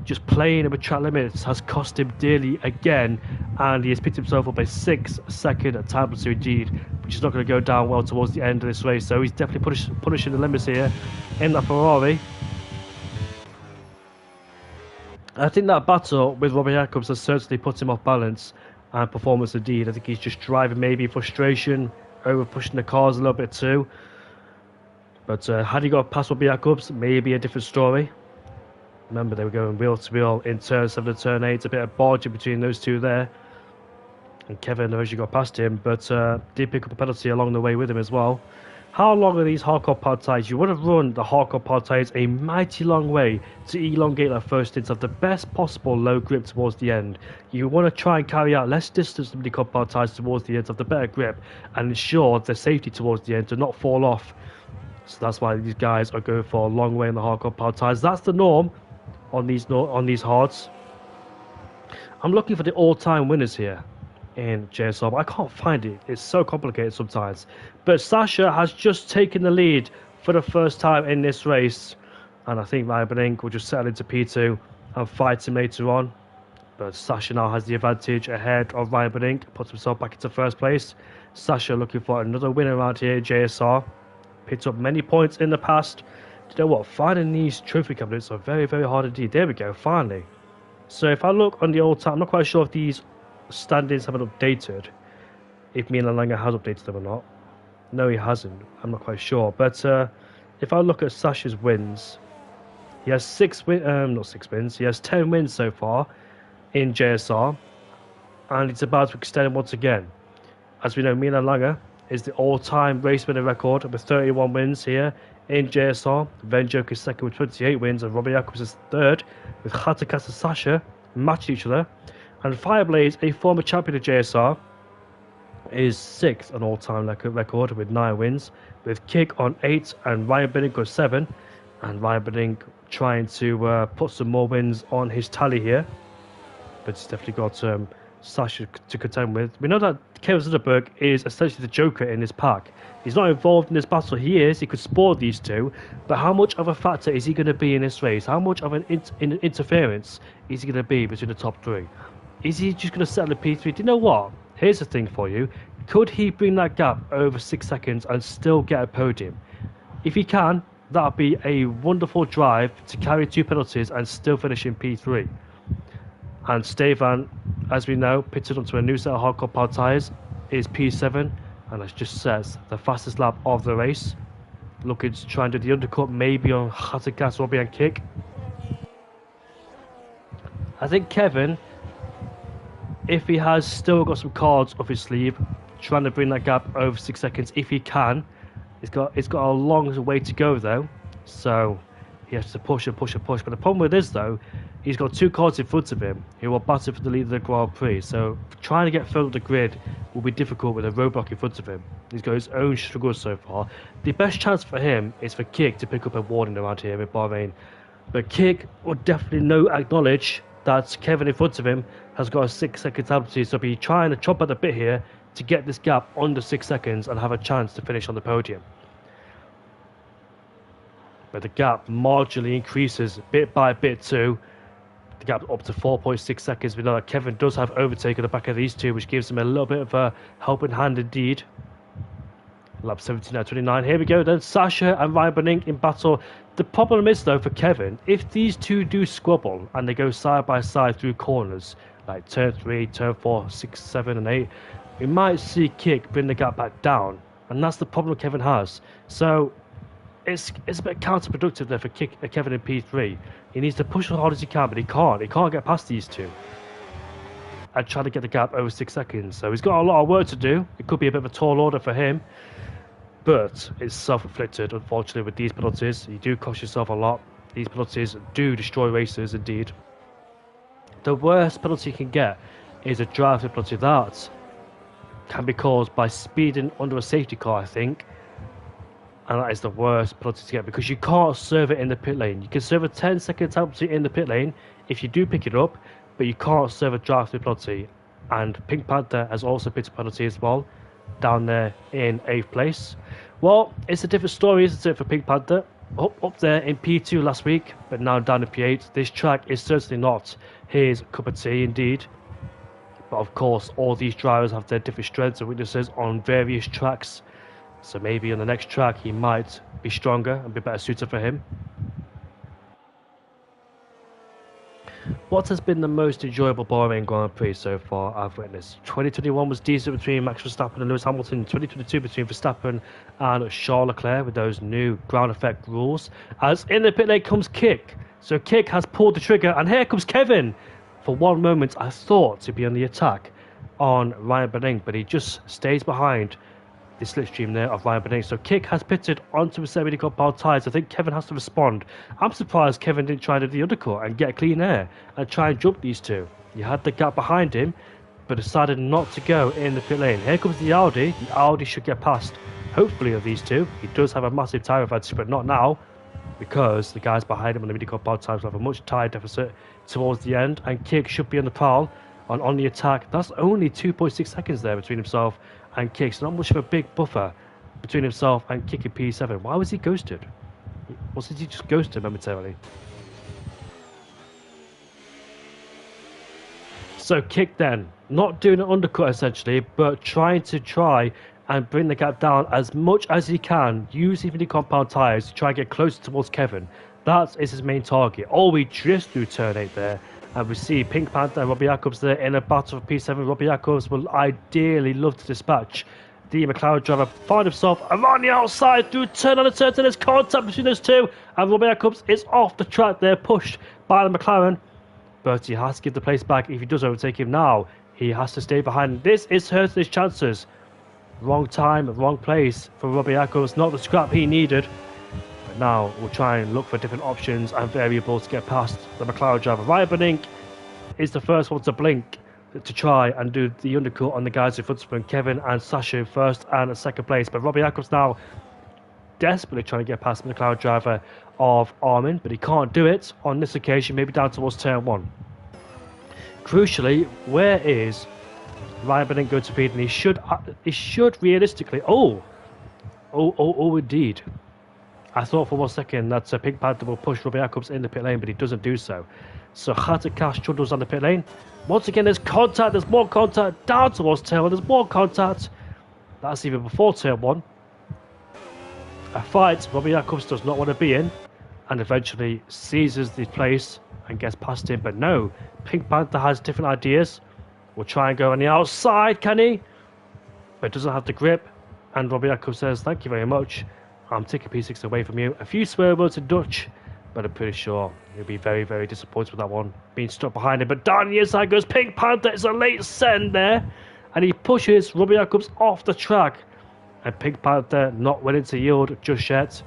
Speaker 1: just playing with track limits has cost him dearly again, and he has picked himself up a 6-second time penalty indeed, which is not going to go down well towards the end of this race. So he's definitely punishing the limits here in the Ferrari. I think that battle with Robbie Jacobs has certainly put him off balance and performance indeed. I think he's just driving maybe frustration, over pushing the cars a little bit too. But had he got past Robbie Jacobs, maybe a different story. Remember, they were going wheel to wheel in turn 7 and turn 8. A bit of barging between those two there. And Kevin eventually got past him, but did pick up a penalty along the way with him as well. How long are these hardcore pod ties? You would have run the hardcore pod ties a mighty long way to elongate that first stint of the best possible low grip towards the end. You want to try and carry out less distance than the pod ties towards the end of the better grip and ensure the safety towards the end to not fall off. So that's why these guys are going for a long way in the hardcore pod ties. That's the norm on these hards. I'm looking for the all-time winners here in JSR, but I can't find it. It's so complicated sometimes. But Sasha has just taken the lead for the first time in this race, and I think Ryan Benink will just settle into P2 and fight him later on. But Sasha now has the advantage ahead of Ryan Benink, puts himself back into first place. Sasha looking for another win around here at JSR. Picked up many points in the past. You know what? Finding these trophy cabinets are very, very hard indeed. There we go, finally. So if I look on the old time, I'm not quite sure if these standings haven't updated, if Milan Langer has updated them or not. No, he hasn't. I'm not quite sure. But if I look at Sasha's wins, he has not 6 wins. He has 10 wins so far in JSR, and it's about to extend once again. As we know, Milan Langer is the all-time race winner record with 31 wins here in JSR. Venjok is second with 28 wins, and Robbie Jacobs is third with Khatakas and Sasha matched each other. And Fireblaze, a former champion of JSR, is 6th on all-time record with 9 wins, with Kick on 8 and Ryan Benning on 7. And Ryan Benning trying to put some more wins on his tally here. But he's definitely got Sasha to contend with. We know that Kevin Zuckerberg is essentially the Joker in this pack. He's not involved in this battle. He could spoil these two, but how much of a factor is he going to be in this race? How much of an interference is he going to be between the top 3? Is he just going to settle at P3? Do you know what? Here's the thing for you. Could he bring that gap over 6 seconds and still get a podium? If he can, that would be a wonderful drive to carry 2 penalties and still finish in P3. And Stevan, as we know, pitted onto a new set of hardcore pod tyres, is P7, and it just says the fastest lap of the race. Looking to try and do the undercut, maybe on Khatakas, Robbie and Kick. I think Kevin, if he has still got some cards up his sleeve, trying to bring that gap over 6 seconds, if he can. It's got a long way to go though, so he has to push and push and push. But the problem with this though, he's got 2 cards in front of him who will battle for the lead of the Grand Prix, so trying to get further up the grid will be difficult with a roadblock in front of him. He's got his own struggles so far. The best chance for him is for Kick to pick up a warning around here in Bahrain, but Kick will definitely acknowledge that Kevin in front of him has got a 6 second penalty, so he'll be trying to chop at the bit here to get this gap under 6 seconds and have a chance to finish on the podium. But the gap marginally increases bit by bit too. The gap up to 4.6 seconds. We know that Kevin does have overtake at the back of these two, which gives him a little bit of a helping hand indeed. Lap 17.29. Here we go then. Sasha and Ryan Benink in battle. The problem is though for Kevin, if these two do squabble and they go side by side through corners, like turn 3, turn 4, 6, 7 and 8, we might see Kick bring the gap back down. And that's the problem Kevin has. So it's a bit counterproductive there for Kevin in P3. He needs to push as hard as he can, but he can't. He can't get past these two and try to get the gap over 6 seconds. So he's got a lot of work to do. It could be a bit of a tall order for him, but it's self-inflicted, unfortunately, with these penalties. You do cost yourself a lot. These penalties do destroy races, indeed. The worst penalty you can get is a drive penalty that can be caused by speeding under a safety car, I think. And that is the worst penalty to get because you can't serve it in the pit lane. You can serve a 10-second penalty in the pit lane if you do pick it up, but you can't serve a drive-through penalty. And Pink Panther has also picked a penalty as well, down there in 8th place. Well, it's a different story, isn't it, for Pink Panther? Up there in P2 last week, but now down in P8. This track is certainly not his cup of tea, indeed. But of course, all these drivers have their different strengths and weaknesses on various tracks. So maybe on the next track he might be stronger and be better suited for him. What has been the most enjoyable Bahrain Grand Prix so far I've witnessed? 2021 was decent between Max Verstappen and Lewis Hamilton. 2022 between Verstappen and Charles Leclerc with those new ground effect rules. As in the pit lane comes Kick. So Kick has pulled the trigger and here comes Kevin. For one moment I thought to be on the attack on Ryan Benning, but he just stays behind the slipstream there of Ryan Benning. So Kick has pitted onto his semi-compound tyres. I think Kevin has to respond. I'm surprised Kevin didn't try to do the undercut and get clean air and try and jump these two. He had the gap behind him, but decided not to go in the pit lane. Here comes the Audi. The Audi should get past, hopefully, of these two. He does have a massive tyre advantage, but not now, because the guys behind him on the midi-compound tyres will have a much tyre deficit towards the end, and Kick should be on the prowl on the attack. That's only 2.6 seconds there between himself and Kick, so not much of a big buffer between himself and Kick in P7. Why was he ghosted? Or did he just ghost him momentarily? So Kick then, not doing an undercut essentially, but trying and bring the gap down as much as he can, using the compound tyres to try and get closer towards Kevin. That is his main target. Oh, we drift through turn 8 there. And we see Pink Panther and Robbie Jacobs there in a battle for P7. Robbie Jacobs will ideally love to dispatch the McLaren driver. Find himself around the outside through turn on the turn. There's contact between those two. And Robbie Jacobs is off the track there, pushed by the McLaren. But he has to give the place back if he does overtake him now. He has to stay behind. This is hurting his chances. Wrong time, wrong place for Robbie Jacobs. Not the scrap he needed. But now we'll try and look for different options and variables to get past the McLaren driver. Ryan Benning is the first one to blink to try and do the undercut on the guys in front of him. Kevin and Sasha first and second place. But Robbie Jacobs now desperately trying to get past the McLaren driver of Armin, but he can't do it on this occasion, maybe down towards turn 1. Crucially, where is Ryan Benning going to be? And he should realistically... Oh, indeed. I thought for 1 second that Pink Panther will push Robbie Jacobs in the pit lane, but he doesn't do so. So Hatakash struggles on the pit lane. Once again, there's contact. There's more contact down towards turn 1. There's more contact. That's even before turn 1. A fight Robbie Jacobs does not want to be in, and eventually seizes the place and gets past him. But no, Pink Panther has different ideas. Will try and go on the outside, can he? But doesn't have the grip. And Robbie Jacobs says, thank you very much. I'm taking P6 away from you. A few swear words in Dutch, but I'm pretty sure he'll be very, very disappointed with that one. Being stuck behind him. But down the inside goes Pink Panther. It's a late send there. And he pushes Robbie Jacobs off the track. And Pink Panther not willing to yield just yet.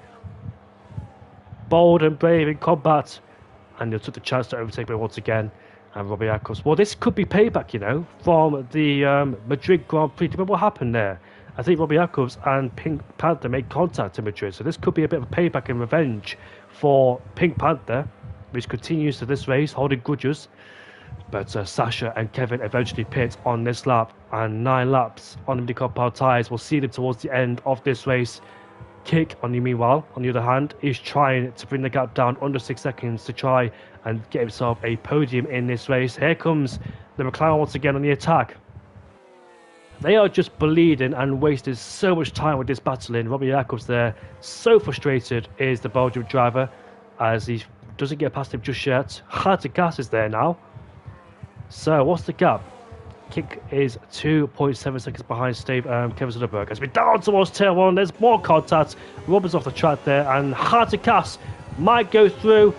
Speaker 1: Bold and brave in combat. And he took the chance to overtake me once again. And Robbie Jacobs. Well, this could be payback, you know, from the Madrid Grand Prix. Do you remember what happened there? I think Robbie Jacobs and Pink Panther made contact in Madrid. So this could be a bit of a payback and revenge for Pink Panther, which continues to this race, holding grudges. But Sasha and Kevin eventually pit on this lap. And 9 laps on the compound tyres will see them towards the end of this race. Kick, meanwhile, on the other hand, is trying to bring the gap down under 6 seconds to try and get himself a podium in this race. Here comes the McLaren once again on the attack. They are just bleeding and wasted so much time with this battling. Robbie Jacobs there, so frustrated is the Belgian driver as he doesn't get past him just yet. Hard to gas is there now. So what's the gap? Kick is 2.7 seconds behind Kevin Sutterberg. As we down towards turn 1, there's more contact. Robert's off the track there, and Hatakash might go through.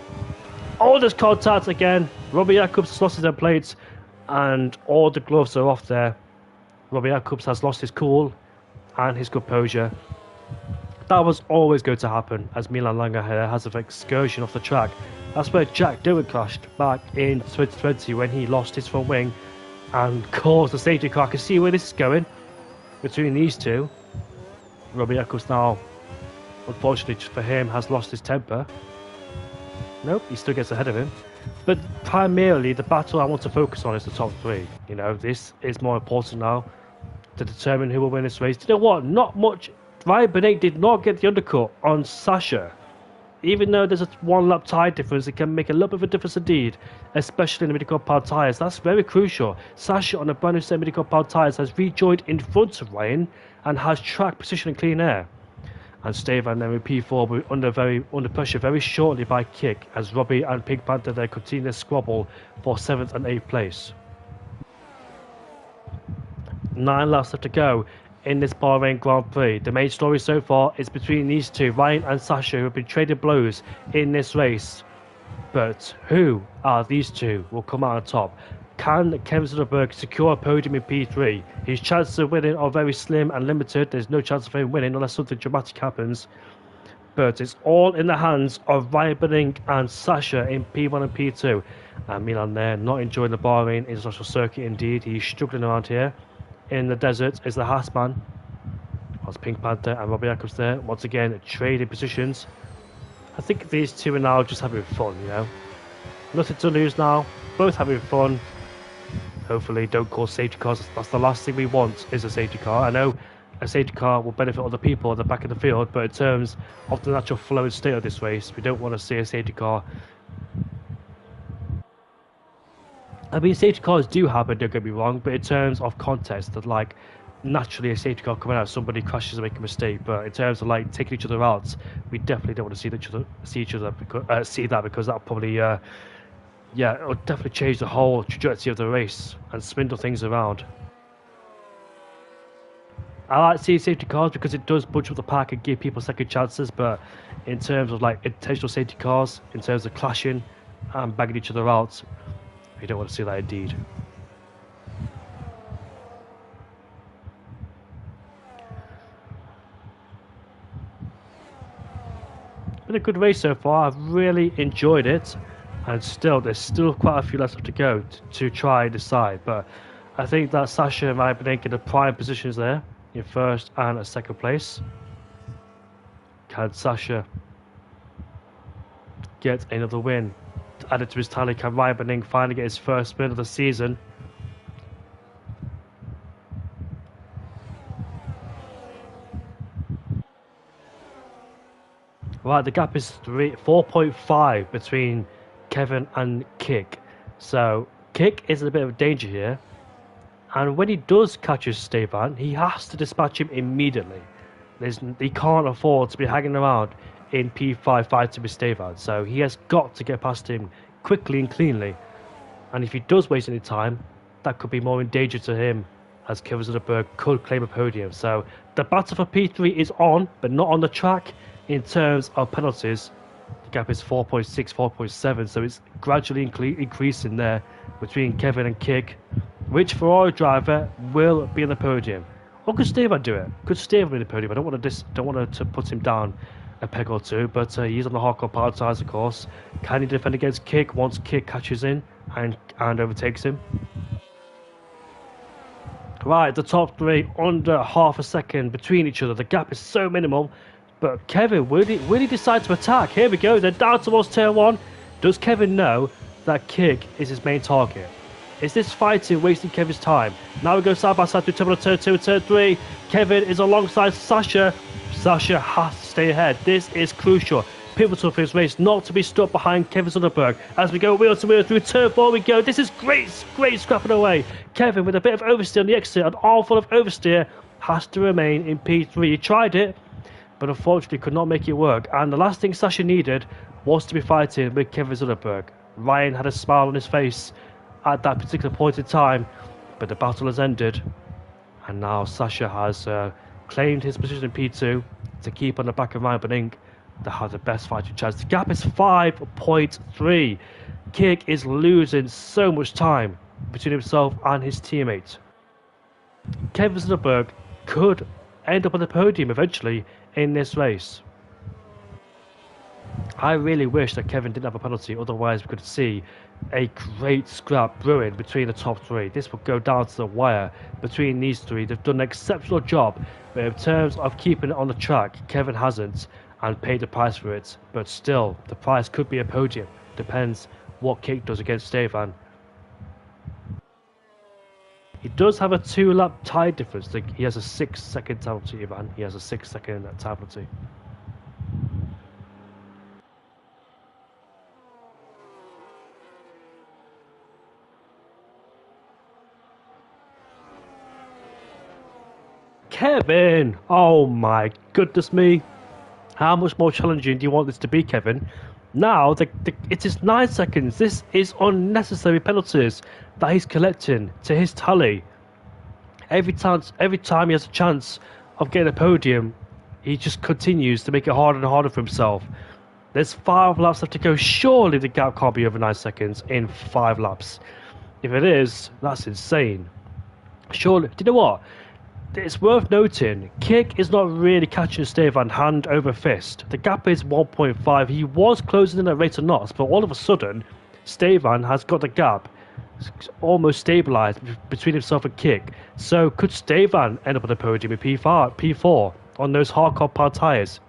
Speaker 1: All this contact again. Robbie Jacobs has lost his end plates, and all the gloves are off there. Robbie Jacobs has lost his cool and his composure. That was always going to happen, as Milan Langer has an excursion off the track. That's where Jack Dillon crashed back in 2020 when he lost his front wing and caused a safety car. I can see where this is going between these two. Robbie Jacobs now, unfortunately for him, has lost his temper. Nope, he still gets ahead of him. But primarily, the battle I want to focus on is the top 3. You know, this is more important now to determine who will win this race. You know what? Not much. Ryan Benning did not get the undercut on Sasha. Even though there's a 1 lap tyre difference, it can make a little bit of a difference indeed, especially in the midi-compound tyres. That's very crucial. Sasha on the brand new set midi-compound tyres has rejoined in front of Ryan and has track position and clean air. And Stevan then with P4 will be under pressure very shortly by Kick as Robbie and Pink Panther there continue their squabble for 7th and 8th place. 9 laps left to go in this Bahrain Grand Prix. The main story so far is between these two, Ryan and Sasha, who have been trading blows in this race. But who are these two will come out on top? Can Kevin Soderbergh secure a podium in P3? His chances of winning are very slim and limited. There's no chance of him winning unless something dramatic happens. But it's all in the hands of Ryan Benning and Sasha in P1 and P2. And Milan there, not enjoying the Bahrain International Circuit indeed. He's struggling around here. In the desert is the Haasman. That's Pink Panther and Robbie Jacobs there. Once again, trading positions. I think these two are now just having fun, you know. Nothing to lose now. Both having fun. Hopefully don't cause safety cars. That's the last thing we want, is a safety car. I know a safety car will benefit other people at the back of the field, but in terms of the natural flow and state of this race, we don't want to see a safety car. I mean, safety cars do happen, don't get me wrong, but in terms of context, that like naturally a safety car coming out, somebody crashes and make a mistake. But in terms of like taking each other out, we definitely don't want to see that because that'll probably yeah, it'll definitely change the whole trajectory of the race and spindle things around. I like seeing safety cars because it does bunch up the pack and give people second chances, but in terms of like intentional safety cars, in terms of clashing and bagging each other out, we don't want to see that indeed. Been a good race so far. I've really enjoyed it. And still, there's still quite a few left to go to try and decide. But I think that Sasha and Ryan Benning in the prime positions there, in first and second place. Can Sasha get another win added to his tally? Can Ryan Benning finally get his first win of the season? Right, the gap is 4.5 between Kevin and Kick. So Kick is in a bit of danger here. And when he does catch Stefan, he has to dispatch him immediately. He can't afford to be hanging around in P5 fighting with Stefan. So he has got to get past him quickly and cleanly. And if he does waste any time, that could be more in danger to him, as Kevin Soderbergh could claim a podium. So the battle for P3 is on, but not on the track. In terms of penalties, the gap is 4.6, 4.7, so it's gradually increasing there between Kevin and Kick. Which Ferrari driver will be on the podium? Or could Stefan do it? Could Stefan be on the podium? I don't want to put him down a peg or two, but he's on the hardcore power tires, of course. Can he defend against Kick once Kick catches in and overtakes him? Right, the top three under half a second between each other. The gap is so minimal. But Kevin, will he decide to attack? Here we go, they're down towards turn one. Does Kevin know that Kick is his main target? Is this fighting wasting Kevin's time? Now we go side by side through turn 2 and turn 3. Kevin is alongside Sasha. Sasha has to stay ahead. This is crucial. Pivotal for his race, not to be stuck behind Kevin Soderbergh. As we go wheel to wheel through turn 4 we go. This is great scrapping away. Kevin with a bit of oversteer on the exit, an armful of oversteer, has to remain in P3. He tried it, but unfortunately could not make it work. And the last thing Sasha needed was to be fighting with Kevin Soderbergh. Ryan had a smile on his face at that particular point in time, but the battle has ended. And now Sasha has claimed his position in P2 to keep on the back of Ryan Benning to have the best fighting chance. The gap is 5.3. Kick is losing so much time between himself and his teammate. Kevin Soderbergh could end up on the podium eventually in this race. I really wish that Kevin didn't have a penalty, otherwise we could see a great scrap brewing between the top three. This will go down to the wire between these three. They've done an exceptional job, but in terms of keeping it on the track, Kevin hasn't and paid the price for it. But still, the price could be a podium. Depends what Kick does against Stefan. He does have a 2-lap tyre difference. He has a 6-second time penalty, Ivan. He has a 6-second time penalty. Kevin! Oh my goodness me. How much more challenging do you want this to be, Kevin? Now, it is 9 seconds. This is unnecessary penalties that he's collecting to his tally. Every time he has a chance of getting a podium, he just continues to make it harder and harder for himself. There's 5 laps left to go. Surely the gap can't be over 9 seconds in 5 laps. If it is, that's insane. Surely, do you know what? It's worth noting, Kick is not really catching Stevan hand over fist. The gap is 1.5. He was closing in at rate of knots, but all of a sudden, Stevan has got the gap almost stabilised between himself and Kick. So could Stevan end up on the podium with P4 on those hardcore power tyres?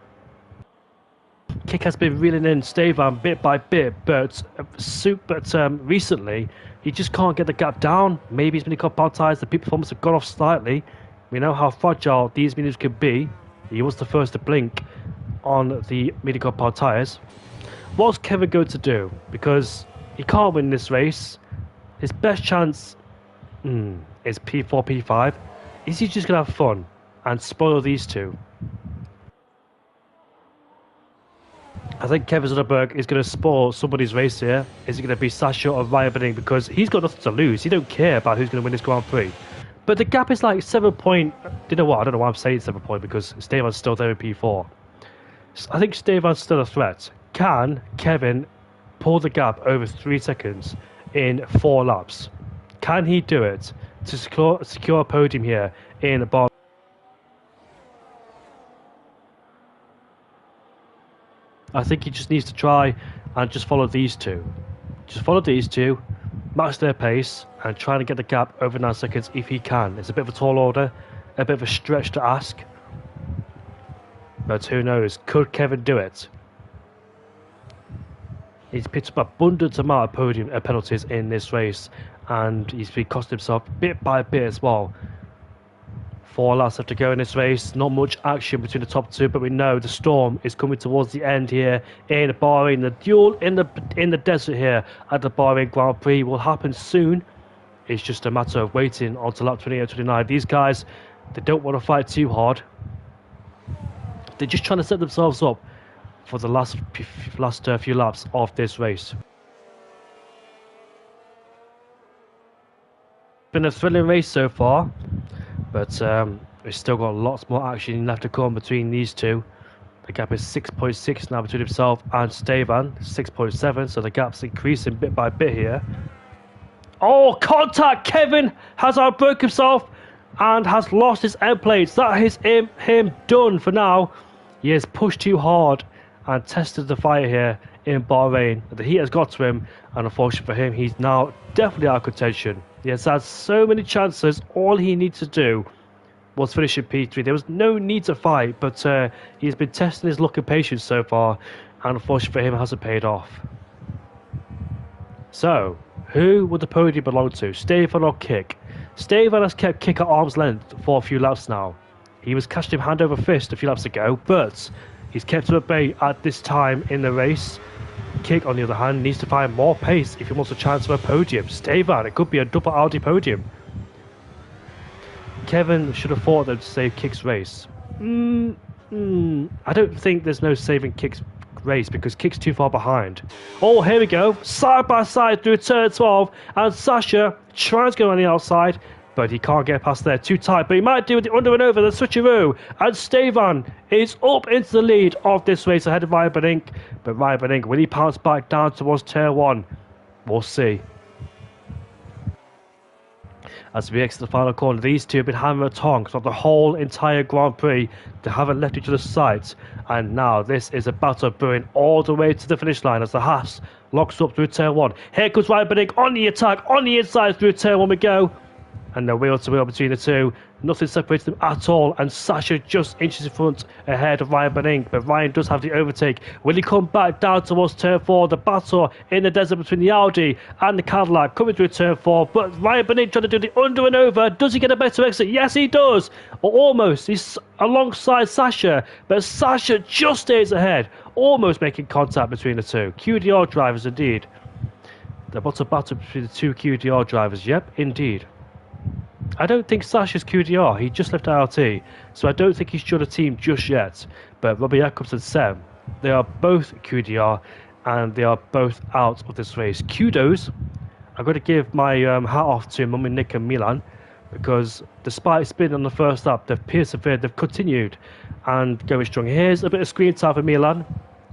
Speaker 1: Kick has been reeling in Stevan bit by bit, but recently he just can't get the gap down. Maybe his mini-car power tyres, the peak performance have gone off slightly. We know how fragile these minis can be. He was the first to blink on the mini-car power tyres. What's Kevin going to do? Because he can't win this race. His best chance is P4, P5. Is he just going to have fun and spoil these two? I think Kevin Zonnebjerg is going to spoil somebody's race here. Is it going to be Sasha or Ryan Benning? Because he's got nothing to lose. He don't care about who's going to win this Grand Prix. But the gap is like 7 point. You know what? I don't know why I'm saying 7 point because Stevan's still there in P4. I think Stevan's still a threat. Can Kevin pull the gap over 3 seconds in 4 laps? Can he do it to secure a podium here in Bahrain? I think he just needs to try and just follow these two. Just follow these two, match their pace, and try to get the gap over 9 seconds if he can. It's a bit of a tall order, a bit of a stretch to ask. But who knows? Could Kevin do it? He's picked up abundant amount of podium penalties in this race, and he's been costing himself bit by bit as well. 4 laps left to go in this race. Not much action between the top two, but we know the storm is coming towards the end here in Bahrain. The duel in the desert here at the Bahrain Grand Prix will happen soon. It's just a matter of waiting until lap 28 or 29. These guys, they don't want to fight too hard. They're just trying to set themselves up for the last few laps of this race. Been a thrilling race so far, but we've still got lots more action left to come between these two. The gap is 6.6 now between himself and Stevan, 6.7, so the gap's increasing bit by bit here. Oh, contact! Kevin has outbroke himself and has lost his end plates. That is him done for now. He has pushed too hard and tested the fire here in Bahrain. The heat has got to him, and unfortunately for him, he's now definitely out of contention. He has had so many chances. All he needs to do was finish in P3. There was no need to fight, but he's been testing his luck and patience so far, and unfortunately for him, it hasn't paid off. So, who would the podium belong to, Stevan or Kick? Stevan has kept Kick at arm's length for a few laps now. He was catching him hand over fist a few laps ago, but he's kept him at bay at this time in the race. Kick, on the other hand, needs to find more pace if he wants a chance of a podium. Stevan, it could be a double Audi podium. Kevin should have thought that to save Kick's race. I don't think there's no saving Kick's race because Kick's too far behind. Oh, here we go. Side by side through turn 12, and Sasha tries to go on the outside, but he can't get past there, too tight. But he might do with the under and over, the switcheroo. And Stevan is up into the lead of this race ahead of Ryan Benning. But Ryan Benning, will he pounce back down towards turn 1? We'll see. As we exit the final corner, these two have been hammer and tongs throughout the whole entire Grand Prix. They haven't left each other's sight. And now this is a battle brewing all the way to the finish line as the Haas locks up through turn 1. Here comes Ryan Benning on the attack, on the inside through turn 1 we go. And the wheel to wheel between the two. Nothing separates them at all. And Sasha just inches in front ahead of Ryan Benning. But Ryan does have the overtake. Will he come back down towards turn 4? The battle in the desert between the Audi and the Cadillac coming through turn 4. But Ryan Benning trying to do the under and over. Does he get a better exit? Yes, he does. Or almost. He's alongside Sasha. But Sasha just stays ahead. Almost making contact between the two. QDR drivers indeed. The battle between the two QDR drivers. Yep, indeed. I don't think Sasha's QDR, he just left IRT, so I don't think he's joined a team just yet. But Robbie Jacobs and Sam, they are both QDR, and they are both out of this race. Kudos. I'm going to give my hat off to Mummy, Nick and Milan, because despite spinning on the first lap, they've persevered, they've continued, and going strong. Here's a bit of screen time for Milan.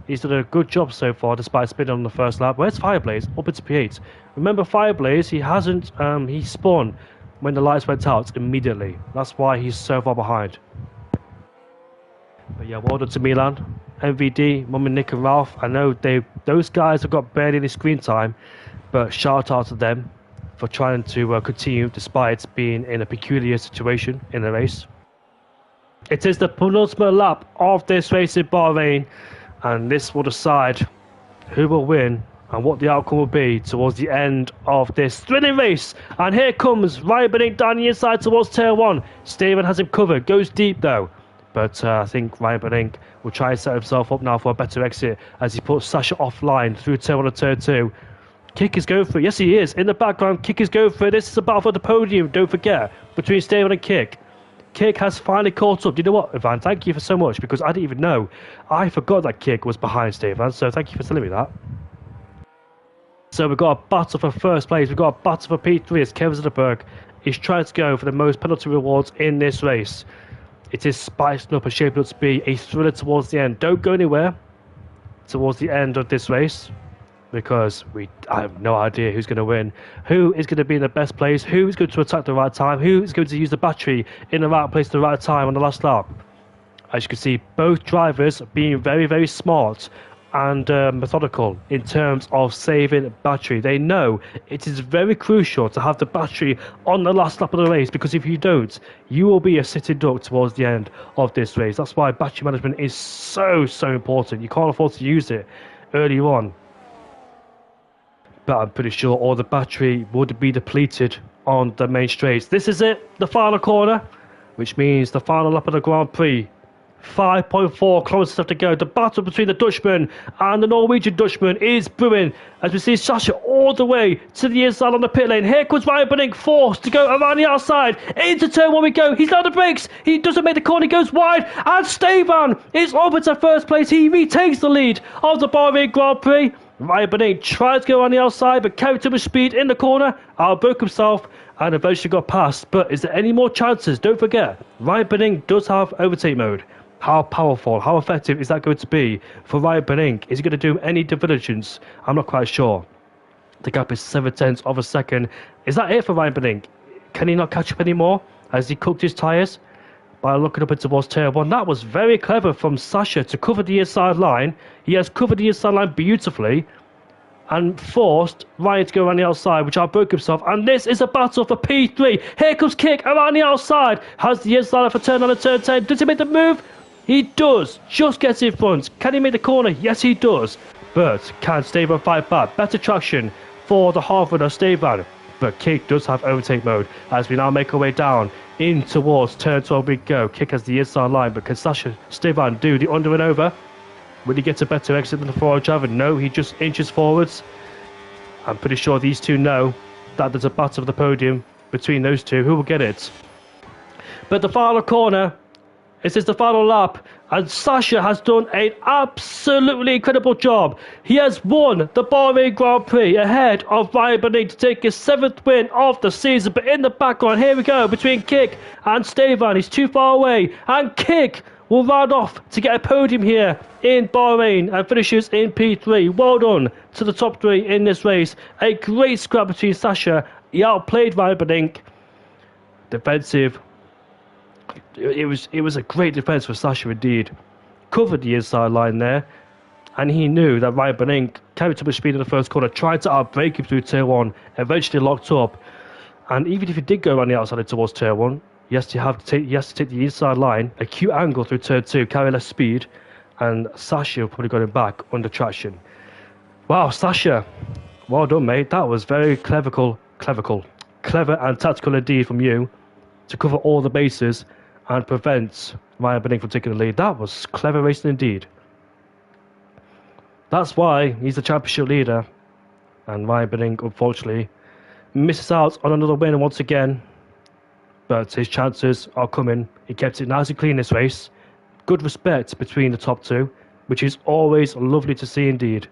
Speaker 1: He's done a good job so far despite spinning on the first lap. Where's Fireblaze? Up into P8. Remember Fireblaze, he spawned when the lights went out immediately. That's why he's so far behind. But yeah, well done to Milan, MVD, Mum and Nick and Ralph. I know those guys have got barely any screen time, but shout out to them for trying to continue despite being in a peculiar situation in the race. It is the penultimate lap of this race in Bahrain, and this will decide who will win and what the outcome will be towards the end of this thrilling race. And here comes Ryan Benning down the inside towards turn 1. Steven has him covered, goes deep though. But I think Ryan Benning will try and set himself up now for a better exit as he puts Sasha offline through turn 1 and turn 2. Kick is going for it. Yes, he is. In the background, Kick is going for it. This is a battle for the podium, don't forget, between Steven and Kick. Kick has finally caught up. You know what, Ivan? Thank you for so much, because I didn't even know. I forgot that Kick was behind Steven, so thank you for telling me that. So we've got a battle for first place. We've got a battle for P3 as Kevin Zetterberg is trying to go for the most penalty rewards in this race. It is spicing up and shaping up to be a thriller towards the end. Don't go anywhere towards the end of this race, because I have no idea who's going to win, who is going to be in the best place, who is going to attack the right time, who is going to use the battery in the right place at the right time on the last lap. As you can see, both drivers being very, very smart and methodical in terms of saving battery. They know it is very crucial to have the battery on the last lap of the race, because if you don't, you will be a sitting duck towards the end of this race. That's why battery management is so important. You can't afford to use it early on. But I'm pretty sure all the battery would be depleted on the main straights. This is it, the final corner, which means the final lap of the Grand Prix. 5.4 kilometers left to go. The battle between the Dutchman and the Norwegian Dutchman is brewing as we see Sasha all the way to the inside on the pit lane. Here comes Ryan Benning, forced to go around the outside. Into turn 1 we go. He's on the brakes. He doesn't make the corner. He goes wide. And Stevan is over to first place. He retakes the lead of the Bahrain Grand Prix. Ryan Benning tries to go on the outside, but carried too much speed in the corner. Outbroke himself and eventually got past. But is there any more chances? Don't forget, Ryan Benning does have overtake mode. How powerful, how effective is that going to be for Ryan Benning? Is he going to do any diligence? I'm not quite sure. The gap is 0.7 of a second. Is that it for Ryan Benning? Can he not catch up anymore? Has he cooked his tyres? By looking up towards turn 1. That was very clever from Sasha to cover the inside line. He has covered the inside line beautifully and forced Ryan to go around the outside, which outbroke himself. And this is a battle for P3. Here comes Kick around the outside. Has the inside for turn 9 and turn 10. Does he make the move? He does. Just gets in front. Can he make the corner? Yes, he does. But can Stevan fight back? Better traction for the half runner Stevan. But Kick does have overtake mode as we now make our way down in towards turn 12 we go. Kick has the inside line, but can Sasha Stevan do the under and over? Will he get a better exit than the forward driver? No, he just inches forwards. I'm pretty sure these two know that there's a battle of the podium between those two. Who will get it? But the final corner, this is the final lap, and Sasha has done an absolutely incredible job. He has won the Bahrain Grand Prix ahead of Ryan Benning to take his 7th win of the season. But in the background, here we go, between Kick and Stevan. He's too far away, and Kick will ride off to get a podium here in Bahrain and finishes in P3. Well done to the top 3 in this race. A great scrap between Sasha. He outplayed Ryan Benning. Defensive. It was a great defence for Sasha indeed. Covered the inside line there, and he knew that Ryan Benning carried too much speed in the first corner, tried to outbrake him through turn 1, eventually locked up. And even if he did go around the outside towards turn 1, he has to take the inside line, acute angle through turn 2, carry less speed, and Sasha probably got him back under traction. Wow, Sasha, well done, mate. That was very clever and tactical indeed from you to cover all the bases and prevent Ryan Benning from taking the lead. That was clever racing indeed. That's why he's the championship leader, and Ryan Benning unfortunately misses out on another win once again, but his chances are coming. He kept it nice and clean this race. Good respect between the top 2, which is always lovely to see indeed.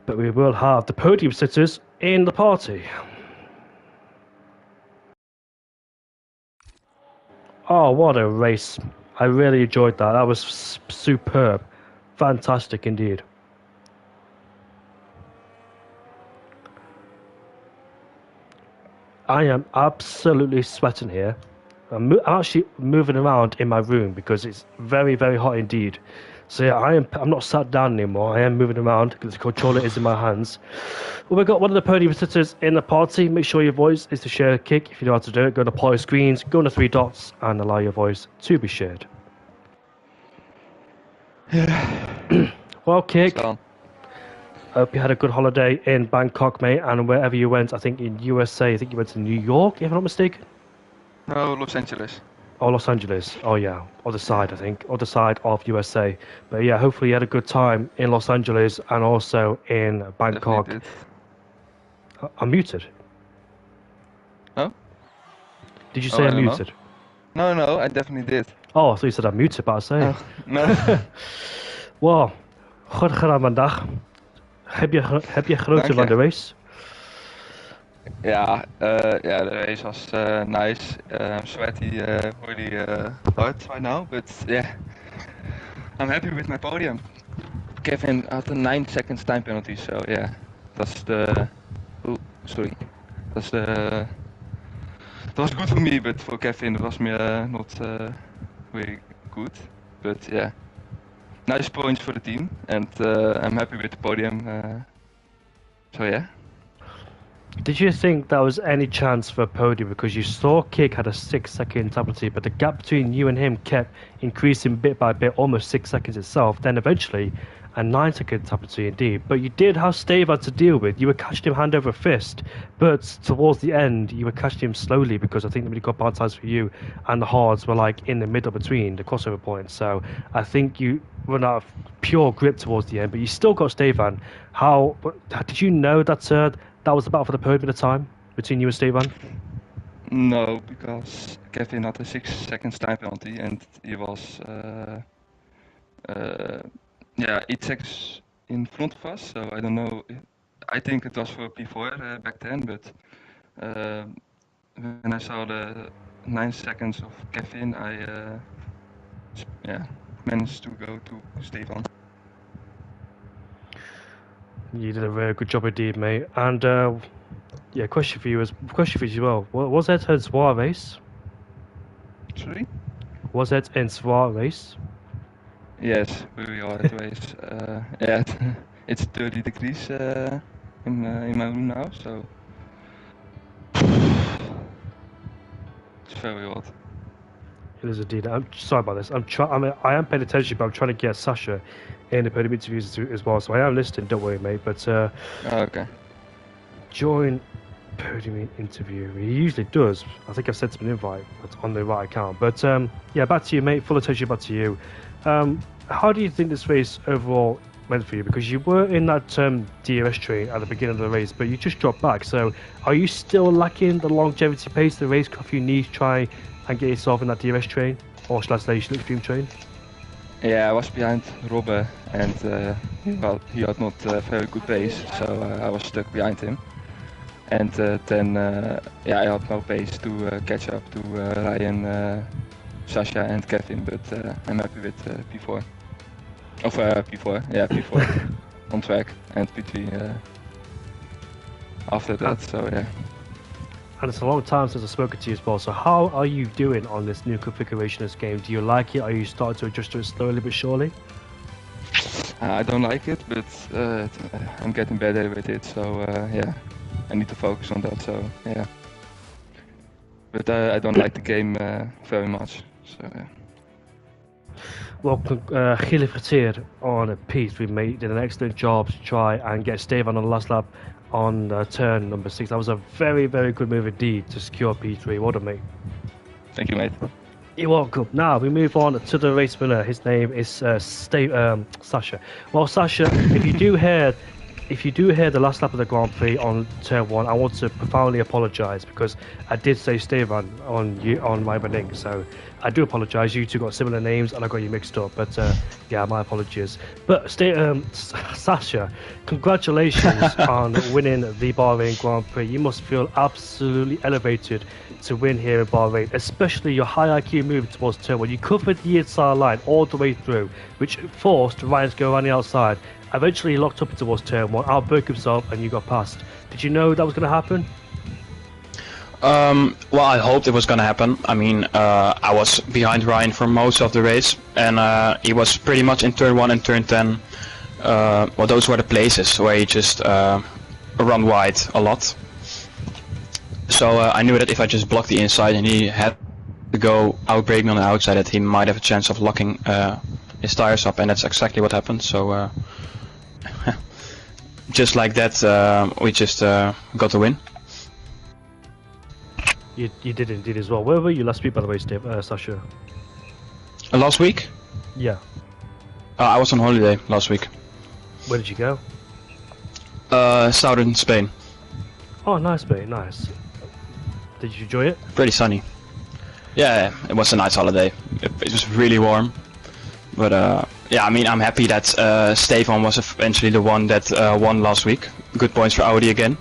Speaker 1: But we will have the podium sitters in the party. Oh, what a race. I really enjoyed that. That was superb Fantastic indeed. I am absolutely sweating here. I'm actually moving around in my room because it's very, very hot indeed. So yeah, I'm not sat down anymore. I am moving around because the controller is in my hands. Well, we've got one of the podium visitors in the party. Make sure your voice is to share a kick. If you know how to do it, go to party screens, go on the three dots, and allow your voice to be shared. Well, Kick, hope you had a good holiday in Bangkok, mate, and wherever you went. I think in USA, I think you went to New York, if I'm not mistaken.
Speaker 2: No, Los Angeles.
Speaker 1: Oh, Los Angeles. Oh, yeah. Other side, I think. Other side of USA. But yeah, hopefully you had a good time in Los Angeles and also in Bangkok. I'm muted.
Speaker 2: Oh?
Speaker 1: Did you say I'm muted?
Speaker 2: No, I definitely did.
Speaker 1: Oh, I thought you said I'm muted, but I say.
Speaker 2: Oh, no.
Speaker 1: Well, goed gedaan vandaag. Heb je genoten van de race?
Speaker 2: Ja, de race was nice. I'm sweaty, really hard right now, but yeah, I'm happy with my podium. Kevin had a 9 seconds time penalty, so yeah, that's the. Oh, sorry. That was good for me, but for Kevin it was not really good. But yeah, nice points for the team, and I'm happy with the podium. So yeah.
Speaker 1: Did you think there was any chance for a podium because you saw Kick had a 6-second penalty, but the gap between you and him kept increasing bit by bit, almost 6 seconds itself. Then eventually a 9-second penalty indeed. But you did have Stevan to deal with. You were catching him hand over fist, but towards the end you were catching him slowly because I think the really good bad times for you and the hards were like in the middle between the crossover points. So I think you run out of pure grip towards the end, but you still got Stevan. How did you know that? That was the battle for the podium at the time between you and Stevan?
Speaker 2: No, because Kevin had a 6 seconds time penalty and he was 8 seconds in front of us. So I don't know. I think it was for P4 back then, but when I saw the 9 seconds of Kevin, I managed to go to Stevan.
Speaker 1: You did a very good job indeed, mate. And question for you as well. Was it a Zwa race?
Speaker 2: Sorry?
Speaker 1: Was it in Zwa race?
Speaker 2: Yes, we are at race. It's 30 degrees in my room now, so it's very hot.
Speaker 1: It is indeed. I'm sorry about this. I am paying attention, but I'm trying to get Sasha in the podium interviews as well. So I am listening. Don't worry, mate. But
Speaker 2: okay.
Speaker 1: Join podium interview. He usually does. I think I've sent him an invite on the right account. But back to you, mate. Full attention. Back to you. How do you think this race overall went for you? Because you were in that DRS train at the beginning of the race, but you just dropped back. So are you still lacking the longevity pace the race car you need to try and get yourself in that DRS train, or should I say slipstream train?
Speaker 2: Yeah, I was behind Robbe, and he had not a very good pace, so I was stuck behind him. And then I had no pace to catch up to Ryan, Sasha, and Kevin, but I'm happy with P4. P4 on track, and P3 after that, so yeah.
Speaker 1: And it's a long time since I've spoken to you as well, so how are you doing on this new configuration of this game? Do you like it? Are you starting to adjust to it slowly but surely?
Speaker 2: I don't like it, but I'm getting better with it, so I need to focus on that, so yeah. But I don't like the game very much, so yeah.
Speaker 1: Well, gefeliciteerd on Pete. We did an excellent job to try and get Stevan on the last lap on turn number 6. That was a very, very good move indeed to secure P3. Well done, mate.
Speaker 2: Thank you, mate.
Speaker 1: You're welcome. Now we move on to the race winner. His name is Sasha. Well, Sasha, if you do hear if you do hear the last lap of the Grand Prix on turn 1, I want to profoundly apologise because I did say Stefan on my running, so I do apologise. You two got similar names and I got you mixed up, but yeah, my apologies. But Sasha, congratulations on winning the Bahrain Grand Prix. You must feel absolutely elevated to win here in Bahrain, especially your high IQ move towards turn 1. You covered the inside line all the way through, which forced Ryan to go around the outside. Eventually he locked up towards turn 1, outbroke himself, and you got past. Did you know that was going to happen?
Speaker 3: Well, I hoped it was going to happen. I mean, I was behind Ryan for most of the race, and he was pretty much in turn 1 and turn 10. Well, those were the places where he just run wide a lot. So I knew that if I just blocked the inside and he had to go outbrake me on the outside, that he might have a chance of locking his tires up, and that's exactly what happened. So just like that, we just got the win.
Speaker 1: You did indeed as well. Where were you last week, by the way, Sasha?
Speaker 3: Last week?
Speaker 1: Yeah.
Speaker 3: I was on holiday last week.
Speaker 1: Where did you go?
Speaker 3: Southern Spain.
Speaker 1: Oh, nice, mate, nice. Did you enjoy it?
Speaker 3: Pretty sunny. Yeah, it was a nice holiday. It was really warm. But yeah, I mean, I'm happy that Stefan was eventually the one that won last week. Good points for Audi again.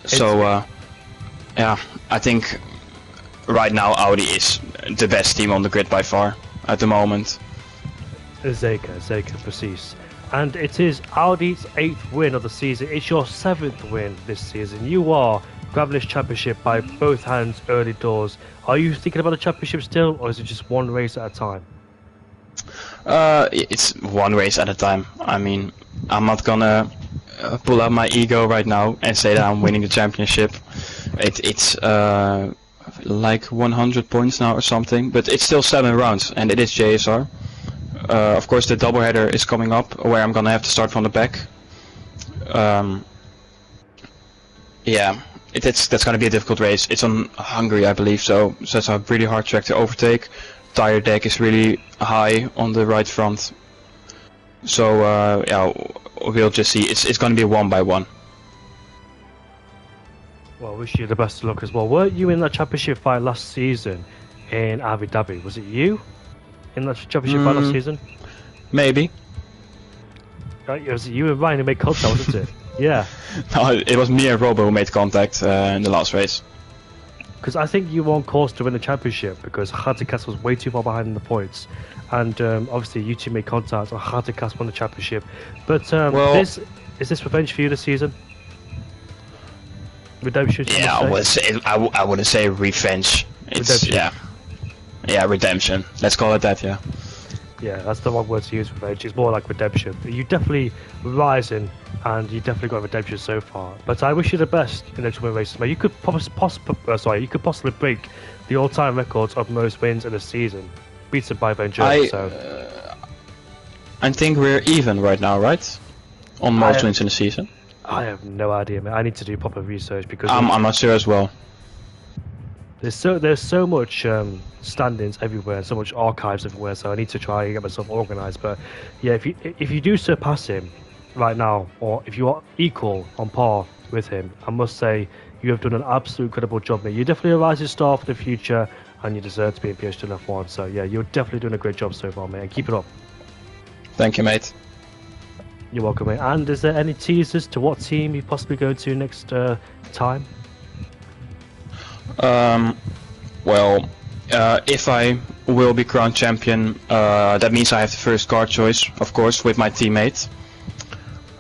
Speaker 3: So yeah, I think right now Audi is the best team on the grid by far at the moment.
Speaker 1: Zeker, precies. And it is Audi's 8th win of the season. It's your 7th win this season. You are grabbing this championship by both hands early doors. Are you thinking about the championship still, or is it just one race at a time?
Speaker 3: It's one race at a time. I mean, I'm not gonna pull out my ego right now and say that I'm winning the championship. It's like 100 points now or something, but it's still 7 rounds, and it is JSR. Of course, the doubleheader is coming up, where I'm gonna have to start from the back. Yeah, that's gonna be a difficult race. It's on Hungary, I believe, so it's a really hard track to overtake. Tire deck is really high on the right front. So yeah, we'll just see. It's gonna be 1 by 1.
Speaker 1: Well, I wish you the best of luck as well. Weren't you in that championship fight last season in Abu Dhabi? Was it you in that championship fight last season?
Speaker 3: Maybe.
Speaker 1: Right, it was you and Ryan who made contact, wasn't it? Yeah.
Speaker 3: No, it was me and Robo who made contact in the last race.
Speaker 1: Because I think you were on course to win the championship because Hartikas was way too far behind in the points. And obviously you two made contact and Hartikas won the championship. But
Speaker 3: well,
Speaker 1: is this revenge for you this season? Redemption?
Speaker 3: Yeah, I wouldn't say revenge. It's redemption. Yeah, redemption. Let's call it that, yeah.
Speaker 1: Yeah, that's the wrong word to use, revenge. It's more like redemption. You definitely rising, and you definitely got redemption so far. But I wish you the best in the twin races, mate. You could possibly break the all-time records of most wins in a season, beaten by Venture.
Speaker 3: I think we're even right now, right? On most wins in the season.
Speaker 1: I have no idea, man. I need to do proper research because
Speaker 3: I'm not sure as well.
Speaker 1: There's so much standings everywhere, so much archives everywhere. So I need to try and get myself organised. But yeah, if you do surpass him right now, or if you are equal on par with him, I must say you have done an absolute incredible job, mate. You're definitely a rising star for the future, and you deserve to be in PS2 F1. So yeah, you're definitely doing a great job so far, mate. And keep it up.
Speaker 3: Thank you, mate.
Speaker 1: You're welcome, mate. And is there any teasers to what team you possibly go to next time?
Speaker 3: Well, if I will be crowned champion, that means I have the first car choice, of course, with my teammate.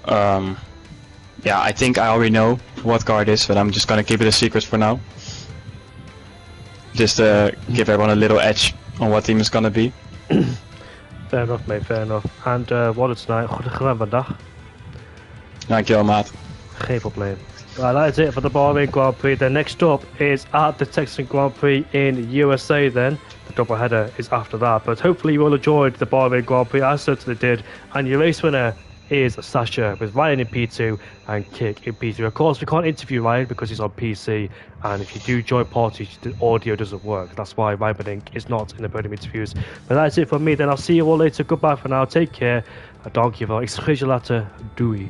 Speaker 3: Yeah, I think I already know what car it is, but I'm just gonna keep it a secret for now. Just give everyone a little edge on what team it's gonna be.
Speaker 1: Fair enough, mate, fair enough. And what is tonight? Goed gedaan vandaag.
Speaker 3: Dankjewel, maat.
Speaker 1: Geen probleem. Right, that is it for the Bahrain Grand Prix. Then next up is at the Texan Grand Prix in USA then. The doubleheader is after that. But hopefully you all enjoyed the Bahrain Grand Prix. I certainly did. And your race winner is Sasha with Ryan in P2 and Kick in P3. Of course, we can't interview Ryan because he's on PC, and if you do join parties, the audio doesn't work. That's why Ryan Benink is not in the podium interviews. But that's it from me. Then I'll see you all later. Goodbye for now. Take care. Dankjewel. Ik spreek je later. Doei.